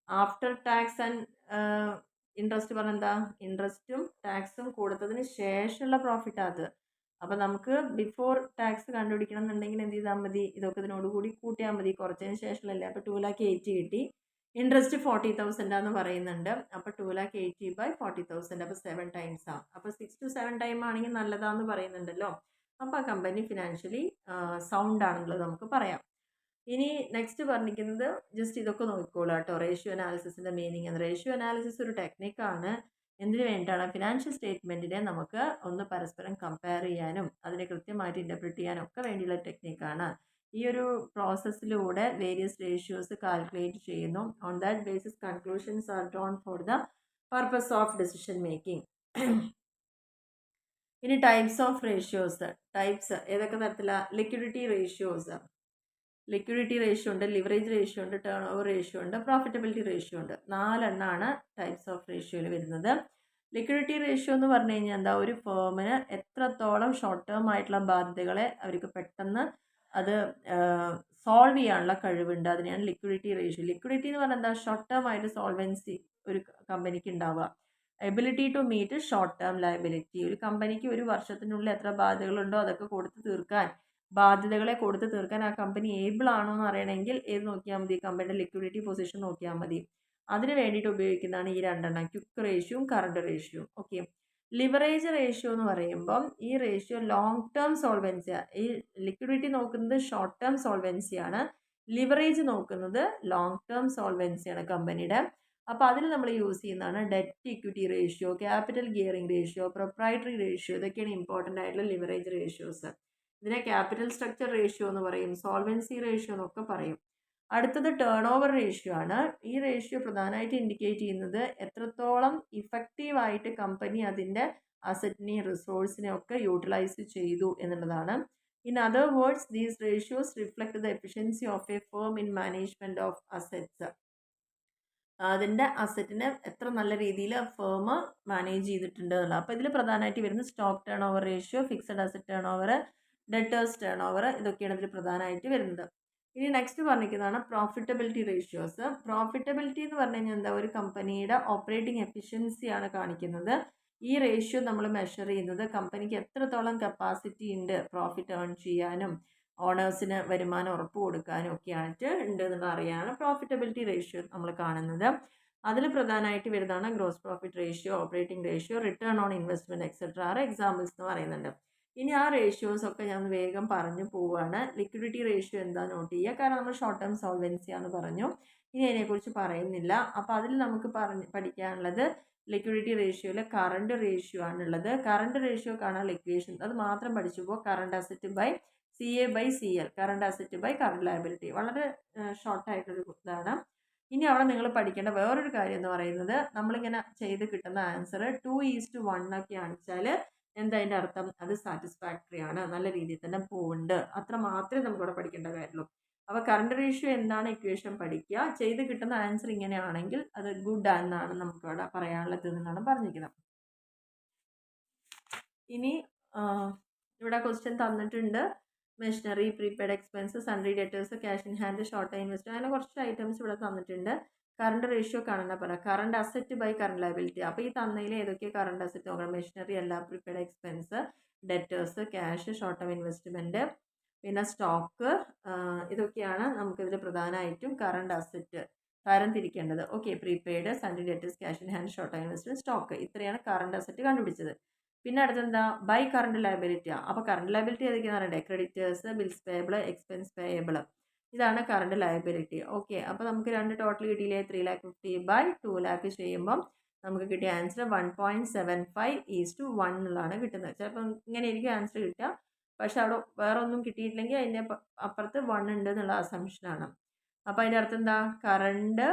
ആഫ്റ്റർ ടാക്സ് ആൻഡ് ഇൻട്രസ്റ്റ് പറഞ്ഞാൽ എന്താ? ഇൻട്രസ്റ്റും ടാക്സും കൊടുത്തതിന് ശേഷമുള്ള പ്രോഫിറ്റ് അത്. അപ്പോൾ നമുക്ക് ബിഫോർ ടാക്സ് കണ്ടുപിടിക്കണം എന്നുണ്ടെങ്കിൽ എന്ത് ചെയ്താൽ മതി? ഇതൊക്കെ ഇതിനോടുകൂടി കൂട്ടിയാൽ മതി. കുറച്ചതിന് ശേഷമല്ലേ. അപ്പോൾ 2,80,000 കിട്ടി. ഇൻട്രസ്റ്റ് 40,000 ആണെന്ന് പറയുന്നുണ്ട്. അപ്പോൾ 2,80,000 ബൈ 40,000 അപ്പോൾ 7 ടൈംസ് ആണ്. അപ്പോൾ 6 to 7 ടൈം ആണെങ്കിൽ നല്ലതാണെന്ന് പറയുന്നുണ്ടല്ലോ. അപ്പോൾ ആ കമ്പനി ഫിനാൻഷ്യലി സൗണ്ട് ആണെന്നുള്ളത് നമുക്ക് പറയാം. ഇനി നെക്സ്റ്റ് പറഞ്ഞിരിക്കുന്നത് ജസ്റ്റ് ഇതൊക്കെ നോക്കിക്കോളൂ കേട്ടോ. റേഷ്യോ അനാലിസിസിൻ്റെ മീനിങ് ആണ്. റേഷ്യോ അനാലിസിസ് ഒരു ടെക്നിക്കാണ്. എന്തിനു വേണ്ടിയിട്ടാണ്? ഫിനാൻഷ്യൽ സ്റ്റേറ്റ്മെൻറ്റിനെ നമുക്ക് ഒന്ന് പരസ്പരം കമ്പയർ ചെയ്യാനും അതിനെ കൃത്യമായിട്ട് ഇൻ്റർപ്രിറ്റ് ചെയ്യാനും ഒക്കെ വേണ്ടിയുള്ള ടെക്നിക്കാണ്. ഈ ഒരു പ്രോസസ്സിലൂടെ വേരിയസ് റേഷ്യോസ് കാൽക്കുലേറ്റ് ചെയ്യുന്നു. On that basis conclusions are drawn for the purpose of decision making. ഇനി ടൈപ്സ് ഓഫ് റേഷ്യോസ്. ടൈപ്സ് ഏതൊക്കെ തരത്തിലാണ്? Liquidity ratios. ലിക്വിഡിറ്റി റേഷ്യോ ഉണ്ട്, ലിവറേജ് റേഷ്യോ ഉണ്ട്, ടേൺ ഓവർ റേഷ്യോ ഉണ്ട്, പ്രോഫിറ്റബിലിറ്റി റേഷ്യോ ഉണ്ട്. 4 എണ്ണമാണ് ടൈപ്സ് ഓഫ് റേഷ്യോയിൽ വരുന്നത്. ലിക്വിഡിറ്റി റേഷ്യോ എന്ന് പറഞ്ഞു കഴിഞ്ഞാൽ എന്താ, ഒരു ഫേമിന് എത്രത്തോളം ഷോർട്ട് ടേം ആയിട്ടുള്ള ബാധ്യതകളെ അവർക്ക് പെട്ടെന്ന് അത് സോൾവ് ചെയ്യാനുള്ള കഴിവുണ്ട്, അതിനെയാണ് ലിക്വിഡിറ്റി റേഷ്യോ. ലിക്വിഡിറ്റി എന്ന് പറഞ്ഞാൽ എന്താ, ഷോർട്ട് ടേം ആയിട്ട് സോൾവൻസി ഒരു കമ്പനിക്ക് ഉണ്ടാവുക. Ability to meet short term liability, ഒരു കമ്പനിക്ക് ഒരു വർഷത്തിനുള്ളിൽ എത്ര ബാധ്യതകളുണ്ടോ അതൊക്കെ കൊടുത്ത് തീർക്കാൻ, ബാധ്യതകളെ കൊടുത്ത് തീർക്കാൻ ആ കമ്പനി ഏബിൾ ആണോ എന്ന് അറിയണമെങ്കിൽ ഏത് നോക്കിയാൽ മതി, കമ്പനിയുടെ ലിക്വിഡിറ്റി പൊസിഷൻ നോക്കിയാൽ മതി. അതിന് വേണ്ടിയിട്ട് ഉപയോഗിക്കുന്നതാണ് ഈ രണ്ടെണ്ണം, ക്വിക്ക് റേഷ്യോയും കറണ്ട് റേഷ്യോയും. ഓക്കെ, ലിവറേജ് റേഷ്യോ എന്ന് പറയുമ്പം ഈ റേഷ്യോ ലോങ് ടേം സോൾവൻസിയാണ്. ഈ ലിക്വിഡിറ്റി നോക്കുന്നത് ഷോർട്ട് ടേം സോൾവൻസിയാണ്, ലിവറേജ് നോക്കുന്നത് ലോങ് ടേം സോൾവൻസിയാണ് കമ്പനിയുടെ. അപ്പോൾ അതിൽ നമ്മൾ യൂസ് ചെയ്യുന്നതാണ് debt equity ratio, capital gearing ratio, proprietary ratio. ഇതൊക്കെയാണ് ഇമ്പോർട്ടൻ്റ് ആയിട്ടുള്ള ലിവറേജ് റേഷ്യോസ്. ഇതിനെ ക്യാപിറ്റൽ സ്ട്രക്ചർ റേഷ്യോ എന്ന് പറയും, സോൾവൻസി റേഷ്യോ എന്നൊക്കെ പറയും. അടുത്തത് ടേൺ ഓവർ റേഷ്യോ ആണ്. ഈ റേഷ്യോ പ്രധാനമായിട്ട് ഇൻഡിക്കേറ്റ് ചെയ്യുന്നത് എത്രത്തോളം ഇഫക്റ്റീവായിട്ട് കമ്പനി അതിൻ്റെ അസറ്റിനെയും റിസോഴ്സിനെയും ഒക്കെ യൂട്ടിലൈസ് ചെയ്തു എന്നുള്ളതാണ്. In other words, these ratios reflect the efficiency of A firm in management of assets. അതിൻ്റെ അസറ്റിനെ എത്ര നല്ല രീതിയിൽ ഫേം മാനേജ് ചെയ്തിട്ടുണ്ട് എന്നുള്ളത്. അപ്പോൾ ഇതിൽ പ്രധാനമായിട്ട് വരുന്നത് stock turn over ratio, fixed asset turn over, debtors turn over, ഇതൊക്കെയാണ് ഇതിൽ പ്രധാനമായിട്ട് വരുന്നത്. ഇനി നെക്സ്റ്റ് പറഞ്ഞിരിക്കുന്നതാണ് പ്രോഫിറ്റബിലിറ്റി റേഷ്യോസ്. പ്രോഫിറ്റബിലിറ്റി എന്ന് പറഞ്ഞു കഴിഞ്ഞാൽ എന്താ, ഒരു കമ്പനിയുടെ ഓപ്പറേറ്റിംഗ് എഫിഷ്യൻസിയാണ് കാണിക്കുന്നത്. ഈ റേഷ്യോ നമ്മൾ മെഷർ ചെയ്യുന്നത് കമ്പനിക്ക് എത്രത്തോളം കപ്പാസിറ്റി ഉണ്ട് പ്രോഫിറ്റ് ഏൺ ചെയ്യാനും ഓണേഴ്സിന് വരുമാനം ഉറപ്പ് കൊടുക്കാനും ഒക്കെ ആയിട്ട് ഉണ്ട് എന്നുള്ള അറിയാനാണ് പ്രോഫിറ്റബിലിറ്റി റേഷ്യോ നമ്മൾ കാണുന്നത്. അതിൽ പ്രധാനമായിട്ട് വരുന്നതാണ് gross profit ratio, operating ratio, return on investment etcetera are examples എന്ന് പറയുന്നുണ്ട്. ഇനി ആ റേഷ്യോസ് ഒക്കെ ഞാൻ വേഗം പറഞ്ഞു പോവുകയാണ്. ലിക്വിഡിറ്റി റേഷ്യോ എന്താ നോട്ട് ചെയ്യുക, കാരണം നമ്മൾ ഷോർട്ട് ടേം സോൾവൻസി ആണെന്ന് പറഞ്ഞു, ഇനി അതിനെക്കുറിച്ച് പറയുന്നില്ല. അപ്പോൾ അതിൽ നമുക്ക് പഠിക്കാനുള്ളത് ലിക്വിഡിറ്റി റേഷ്യോയിൽ കറണ്ട് റേഷ്യോ ആണുള്ളത്. കറണ്ട് റേഷ്യോ കാണാനുള്ള ഇക്വേഷൻ അത് മാത്രം പഠിച്ചുമ്പോൾ current asset by CA/CL, current asset by current liability, വളരെ ഷോർട്ടായിട്ടൊരു ഇതാണ്. ഇനി അവിടെ നിങ്ങൾ പഠിക്കേണ്ട വേറൊരു കാര്യം എന്ന് പറയുന്നത്, നമ്മളിങ്ങനെ ചെയ്ത് കിട്ടുന്ന ആൻസർ 2:1 ഒക്കെ ആണെച്ചാൽ എന്താ അതിൻ്റെ അർത്ഥം, അത് സാറ്റിസ്ഫാക്ടറി ആണ്, നല്ല രീതിയിൽ തന്നെ പോകുന്നുണ്ട്, അത്ര മാത്രമേ നമുക്കിവിടെ പഠിക്കേണ്ട കാര്യമുള്ളൂ. അപ്പോൾ കറണ്ട് റേഷ്യോ എന്താണ് ഇക്വേഷൻ പഠിക്കുക, ചെയ്ത് കിട്ടുന്ന ആൻസർ ഇങ്ങനെയാണെങ്കിൽ അത് ഗുഡ് എന്നാണ് നമുക്കിവിടെ പറയാനുള്ളത് എന്നാണ് പറഞ്ഞിരിക്കുന്നത്. ഇനി ഇവിടെ ക്വസ്റ്റ്യൻ തന്നിട്ടുണ്ട്, machinery, prepaid expenses, sundry debtors, cash in hand, short time invest, അങ്ങനെ കുറച്ച് ഐറ്റംസ് ഇവിടെ തന്നിട്ടുണ്ട്. കറണ്ട് റേഷ്യോ കാണാൻ പറയാം, current asset by current liability. അപ്പോൾ ഈ തന്നതിൽ ഏതൊക്കെ കറണ്ട് അസറ്റ് നോക്കണം, മെഷീനറി അല്ല, prepaid expense, debtors, cash, short time investment, പിന്നെ സ്റ്റോക്ക്, ഇതൊക്കെയാണ് നമുക്കിതിൽ പ്രധാനമായിട്ടും കറണ്ട് അസറ്റ് തരം തിരിക്കേണ്ടത്. Okay, prepaid, sundry debtors, cash in hand, short time investment, stock, ഇത്രയാണ് കറണ്ട് അസറ്റ് കണ്ടുപിടിച്ചത്. പിന്നെ അടുത്തെന്താ, ബൈ കറണ്ട് ലയബിലിറ്റിയാണ്. അപ്പോൾ കറണ്ട് ലയബിലിറ്റി ഏതൊക്കെയാണെന്ന് പറയണ്ടേ, creditors, bills payable, expense payable, ഇതാണ് കറണ്ട് ലയബിലിറ്റി. ഓക്കെ, അപ്പോൾ നമുക്ക് രണ്ട് ടോട്ടൽ കിട്ടിയില്ലേ, 3,50,000 ബൈ 2,00,000 ചെയ്യുമ്പം നമുക്ക് കിട്ടിയ ആൻസർ 1.75:1 എന്നുള്ളതാണ് കിട്ടുന്നത്. ചിലപ്പോൾ ഇങ്ങനെ ആയിരിക്കും ആൻസർ കിട്ടുക, പക്ഷെ അവിടെ വേറെ ഒന്നും കിട്ടിയിട്ടില്ലെങ്കിൽ അതിൻ്റെ അപ്പുറത്ത് 1 ഉണ്ട് എന്നുള്ള അസംഷനാണ്. അപ്പോൾ അതിൻ്റെ അർത്ഥം എന്താ, കറണ്ട്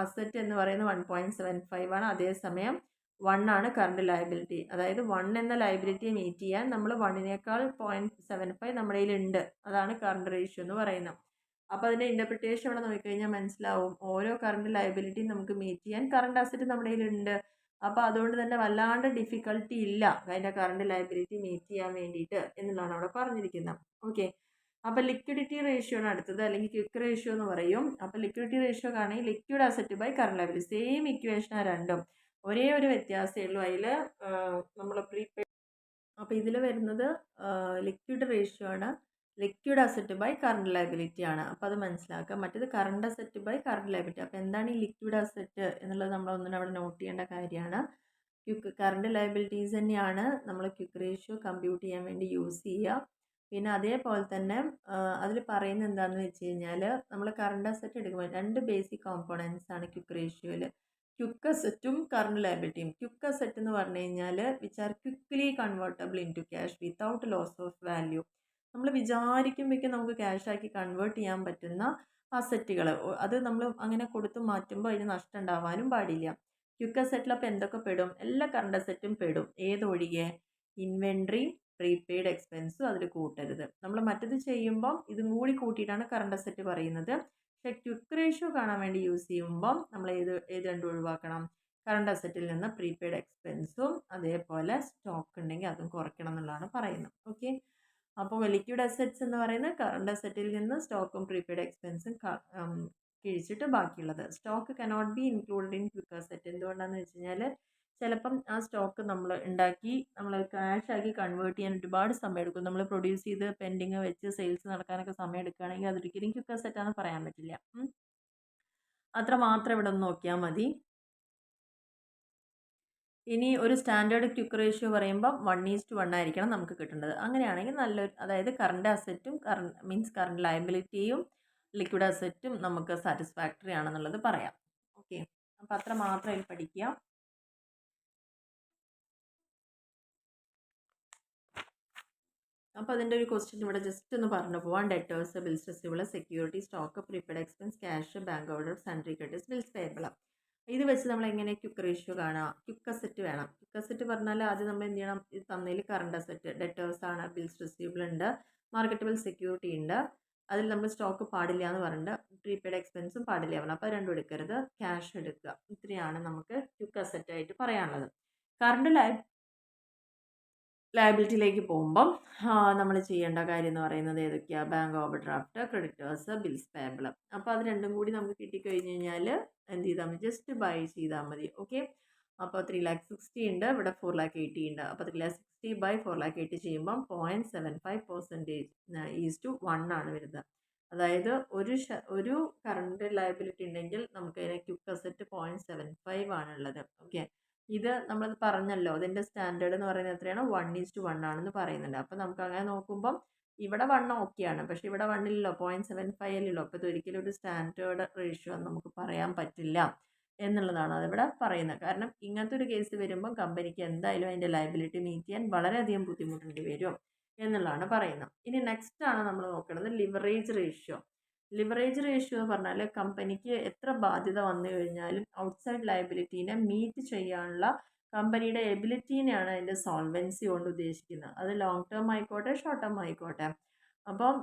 അസറ്റ് എന്ന് പറയുന്നത് 1.75 ആണ്, അതേസമയം 1 ആണ് കറണ്ട് ലയബിലിറ്റി. അതായത് 1 എന്ന ലയബിലിറ്റിയെ മീറ്റ് ചെയ്യാൻ നമ്മൾ 1നേക്കാൾ 0.75 നമ്മുടെ കയ്യിലുണ്ട്, അതാണ് കറണ്ട് റേഷ്യോ എന്ന് പറയുന്നത്. അപ്പോൾ അതിൻ്റെ ഇൻ്റർപ്രിറ്റേഷൻ ഇവിടെ നോക്കിക്കഴിഞ്ഞാൽ മനസ്സിലാവും, ഓരോ കറണ്ട് ലയബിലിറ്റിയും നമുക്ക് മീറ്റ് ചെയ്യാൻ കറണ്ട് അസറ്റ് നമ്മുടെ കയ്യിലുണ്ട്. അപ്പോൾ അതുകൊണ്ട് തന്നെ വല്ലാണ്ട് ഡിഫിക്കൽട്ടി ഇല്ല അതിൻ്റെ കറണ്ട് ലയബിലിറ്റി മീറ്റ് ചെയ്യാൻ വേണ്ടിയിട്ട് എന്നുള്ളതാണ് അവിടെ പറഞ്ഞിരിക്കുന്നത്. ഓക്കെ, അപ്പോൾ ലിക്വിഡിറ്റി റേഷ്യോ ആണ് അടുത്തത്, അല്ലെങ്കിൽ ക്വിക്ക് റേഷ്യോ എന്ന് പറയും. അപ്പോൾ ലിക്വിഡിറ്റി റേഷ്യോ കാണുകയും liquid asset by current liability, same ഇക്വേഷനാണ് രണ്ടും, ഒരേ ഒരു വ്യത്യാസമേ ഉള്ളൂ. അതിൽ നമ്മൾ പ്രീപെയ്ഡ്, അപ്പോൾ ഇതിൽ വരുന്നത് ലിക്വിഡ് റേഷ്യോ ആണ്, liquid asset by current liability ആണ്. അപ്പോൾ അത് മനസ്സിലാക്കുക. മറ്റേത് current asset by current liability. അപ്പോൾ എന്താണ് ഈ ലിക്വിഡ് അസറ്റ് എന്നുള്ളത് നമ്മൾ ഒന്നിനും അവിടെ നോട്ട് ചെയ്യേണ്ട കാര്യമാണ്. കറണ്ട് ലയബിലിറ്റീസ് തന്നെയാണ് നമ്മൾ ക്വിക്ക് റേഷ്യോ കമ്പ്യൂട്ട് ചെയ്യാൻ വേണ്ടി യൂസ് ചെയ്യുക. പിന്നെ അതേപോലെ തന്നെ അതിൽ പറയുന്നത് എന്താണെന്ന് വെച്ച് കഴിഞ്ഞാൽ, നമ്മൾ കറണ്ട് അസറ്റ് എടുക്കുമ്പോൾ രണ്ട് ബേസിക് കോമ്പോണൻസ് ആണ് ക്വിക്ക് റേഷ്യോയിൽ, ക്വിക്ക് അസറ്റും കറണ്ട് ലയബിലിറ്റിയും. ക്വിക്ക് അസറ്റ് എന്ന് പറഞ്ഞു കഴിഞ്ഞാൽ which are quickly convertible into cash without loss of value. നമ്മൾ വിചാരിക്കുമ്പോഴേക്കും നമുക്ക് ക്യാഷാക്കി കൺവേർട്ട് ചെയ്യാൻ പറ്റുന്ന അസറ്റുകൾ, അത് നമ്മൾ അങ്ങനെ കൊടുത്ത് മാറ്റുമ്പോൾ അതിന് നഷ്ടം ഉണ്ടാവാനും പാടില്ല. ക്വിക്ക് അസറ്റിൽ അപ്പോൾ എന്തൊക്കെ പെടും, എല്ലാ കറണ്ട് അസറ്റും പെടും. ഏതൊഴികെ, ഇൻവെൻട്രി, പ്രീപെയ്ഡ് എക്സ്പെൻസും അതിൽ കൂട്ടരുത്. നമ്മൾ മറ്റത് ചെയ്യുമ്പം ഇതും കൂടി കൂട്ടിയിട്ടാണ് കറണ്ട് അസറ്റ് പറയുന്നത്. പക്ഷേ ക്വിക്ക് റേഷ്യോ കാണാൻ വേണ്ടി യൂസ് ചെയ്യുമ്പം നമ്മൾ ഏത് രണ്ടും ഒഴിവാക്കണം? കറണ്ട് അസറ്റിൽ നിന്ന് പ്രീപെയ്ഡ് എക്സ്പെൻസും അതേപോലെ സ്റ്റോക്ക് ഉണ്ടെങ്കിൽ അതും കുറയ്ക്കണം എന്നുള്ളതാണ് പറയുന്നത്. ഓക്കെ, അപ്പോൾ ലിക്വിഡ് അസറ്റ്സ് എന്ന് പറയുന്നത് കറണ്ട് അസറ്റിൽ നിന്ന് സ്റ്റോക്കും പ്രീപെയ്ഡ് എക്സ്പെൻസും കിഴിച്ചിട്ട് ബാക്കിയുള്ളത്. Stock cannot be included in quick asset. എന്തുകൊണ്ടാണെന്ന് വെച്ച് കഴിഞ്ഞാൽ ചിലപ്പം ആ സ്റ്റോക്ക് നമ്മൾ ഉണ്ടാക്കി നമ്മൾ ക്യാഷ് ആക്കി കൺവേർട്ട് ചെയ്യാൻ ഒരുപാട് സമയം എടുക്കും. നമ്മൾ പ്രൊഡ്യൂസ് ചെയ്ത് പെൻഡിങ് വെച്ച് സെയിൽസ് നടക്കാനൊക്കെ സമയം എടുക്കുകയാണെങ്കിൽ അതൊരിക്കലും ക്വിക്ക് അസറ്റാണെന്ന് പറയാൻ പറ്റില്ല. അത്ര മാത്രം ഇവിടെ ഒന്ന് നോക്കിയാൽ മതി. ഇനി ഒരു സ്റ്റാൻഡേർഡ് ക്വിക്ക് റേഷ്യോ പറയുമ്പോൾ 1:1 ആയിരിക്കണം നമുക്ക് കിട്ടേണ്ടത്. അങ്ങനെയാണെങ്കിൽ നല്ലൊരു, അതായത് കറണ്ട് അസറ്റും കറണ്ട് ലയബിലിറ്റിയും ലിക്വിഡ് അസറ്റും നമുക്ക് സാറ്റിസ്ഫാക്ടറി ആണെന്നുള്ളത് പറയാം. ഓക്കെ, അപ്പോൾ അത്ര മാത്രം അതിൽ പഠിക്കുക. അപ്പോൾ അതിൻ്റെ ഒരു ക്വസ്റ്റ്യൻ ഇവിടെ ജസ്റ്റ് ഒന്ന് പറഞ്ഞു പോവാം. Debtors, bills receivable, security, stock, prepaid expense, cash, bank order, sundry credits, bills payable. ഇത് വെച്ച് നമ്മൾ എങ്ങനെ ക്വിക്ക് റേഷ്യോ കാണുക? ക്വിക്ക് അസറ്റ് വേണം. ക്വിക്ക് അസറ്റ് പറഞ്ഞാൽ ആദ്യം നമ്മൾ എന്ത് ചെയ്യണം? ഇത് തന്നതിൽ കറണ്ട് അസറ്റ്, ഡെറ്റേഴ്സ് ആണ്, ബിൽസ് റിസീവബിൾ ഉണ്ട്, മാർക്കറ്റബിൾ സെക്യൂരിറ്റി ഉണ്ട്, അതിൽ നമ്മൾ സ്റ്റോക്ക് പാടില്ല എന്ന് പറഞ്ഞിട്ട് പ്രീപെയ്ഡ് എക്സ്പെൻസും പാടില്ല പറഞ്ഞു. അപ്പോൾ രണ്ടും എടുക്കരുത്, ക്യാഷ് എടുക്കുക. ഇത്രയാണ് നമുക്ക് ക്വിക്ക് അസറ്റ് ആയിട്ട് പറയാനുള്ളത്. കറണ്ട് ലയബിലിറ്റിയിലേക്ക് പോകുമ്പം നമ്മൾ ചെയ്യേണ്ട കാര്യം എന്ന് പറയുന്നത് ഏതൊക്കെയാണ്? Bank over draft, creditors, bills payable. അപ്പോൾ അത് രണ്ടും കൂടി നമുക്ക് കിട്ടിക്കഴിഞ്ഞ് കഴിഞ്ഞാൽ എന്ത് ചെയ്താൽ മതി? ജസ്റ്റ് ബൈ ചെയ്താൽ മതി. ഓക്കെ, അപ്പോൾ 3,60,000 ഉണ്ട്, ഇവിടെ 4,80,000 ഉണ്ട്. അപ്പോൾ 3,60,000 ബൈ 4,80,000 ചെയ്യുമ്പം 0.75% ഈസ് 1 ആണ് വരുന്നത്. അതായത് ഒരു കറണ്ട് ലയബിലിറ്റി ഉണ്ടെങ്കിൽ നമുക്ക് അതിനെ ക്വിക്ക് അസറ്റ് 0.75 ആണുള്ളത്. ഓക്കെ, ഇത് നമ്മൾ പറഞ്ഞല്ലോ, അതിൻ്റെ സ്റ്റാൻഡേർഡ് എന്ന് പറയുന്നത് എത്രയാണ്? 1:1 ആണെന്ന് പറയുന്നുണ്ട്. അപ്പോൾ നമുക്ക് അങ്ങനെ നോക്കുമ്പം ഇവിടെ 1 ഓക്കെയാണ്, പക്ഷേ ഇവിടെ 1 ഇല്ലല്ലോ, 0.75 അല്ലല്ലോ. അപ്പോൾ ഇതൊരിക്കലും ഒരു സ്റ്റാൻഡേർഡ് റേഷ്യോ എന്ന് നമുക്ക് പറയാൻ പറ്റില്ല എന്നുള്ളതാണ് അതിവിടെ പറയുന്നത്. കാരണം ഇങ്ങനത്തെ ഒരു കേസ് വരുമ്പം കമ്പനിക്ക് എന്തായാലും അതിൻ്റെ ലയബിലിറ്റി മീറ്റ് ചെയ്യാൻ വളരെയധികം ബുദ്ധിമുട്ടേണ്ടി വരും എന്നുള്ളതാണ് പറയുന്നത്. ഇനി നെക്സ്റ്റ് ആണ് നമ്മൾ നോക്കുന്നത് ലിവറേജ് റേഷ്യോ. ലിവറേജ് റേഷ്യോ എന്ന് പറഞ്ഞാൽ കമ്പനിക്ക് എത്ര ബാധ്യത വന്നു കഴിഞ്ഞാലും ഔട്ട്സൈഡ് ലയബിലിറ്റീനെ മീറ്റ് ചെയ്യാനുള്ള കമ്പനിയുടെ എബിലിറ്റീനെയാണ് അതിൻ്റെ സോൾവൻസി കൊണ്ട് ഉദ്ദേശിക്കുന്നത്. അത് ലോങ് ടേം ആയിക്കോട്ടെ, ഷോർട്ട് ടേം ആയിക്കോട്ടെ. അപ്പം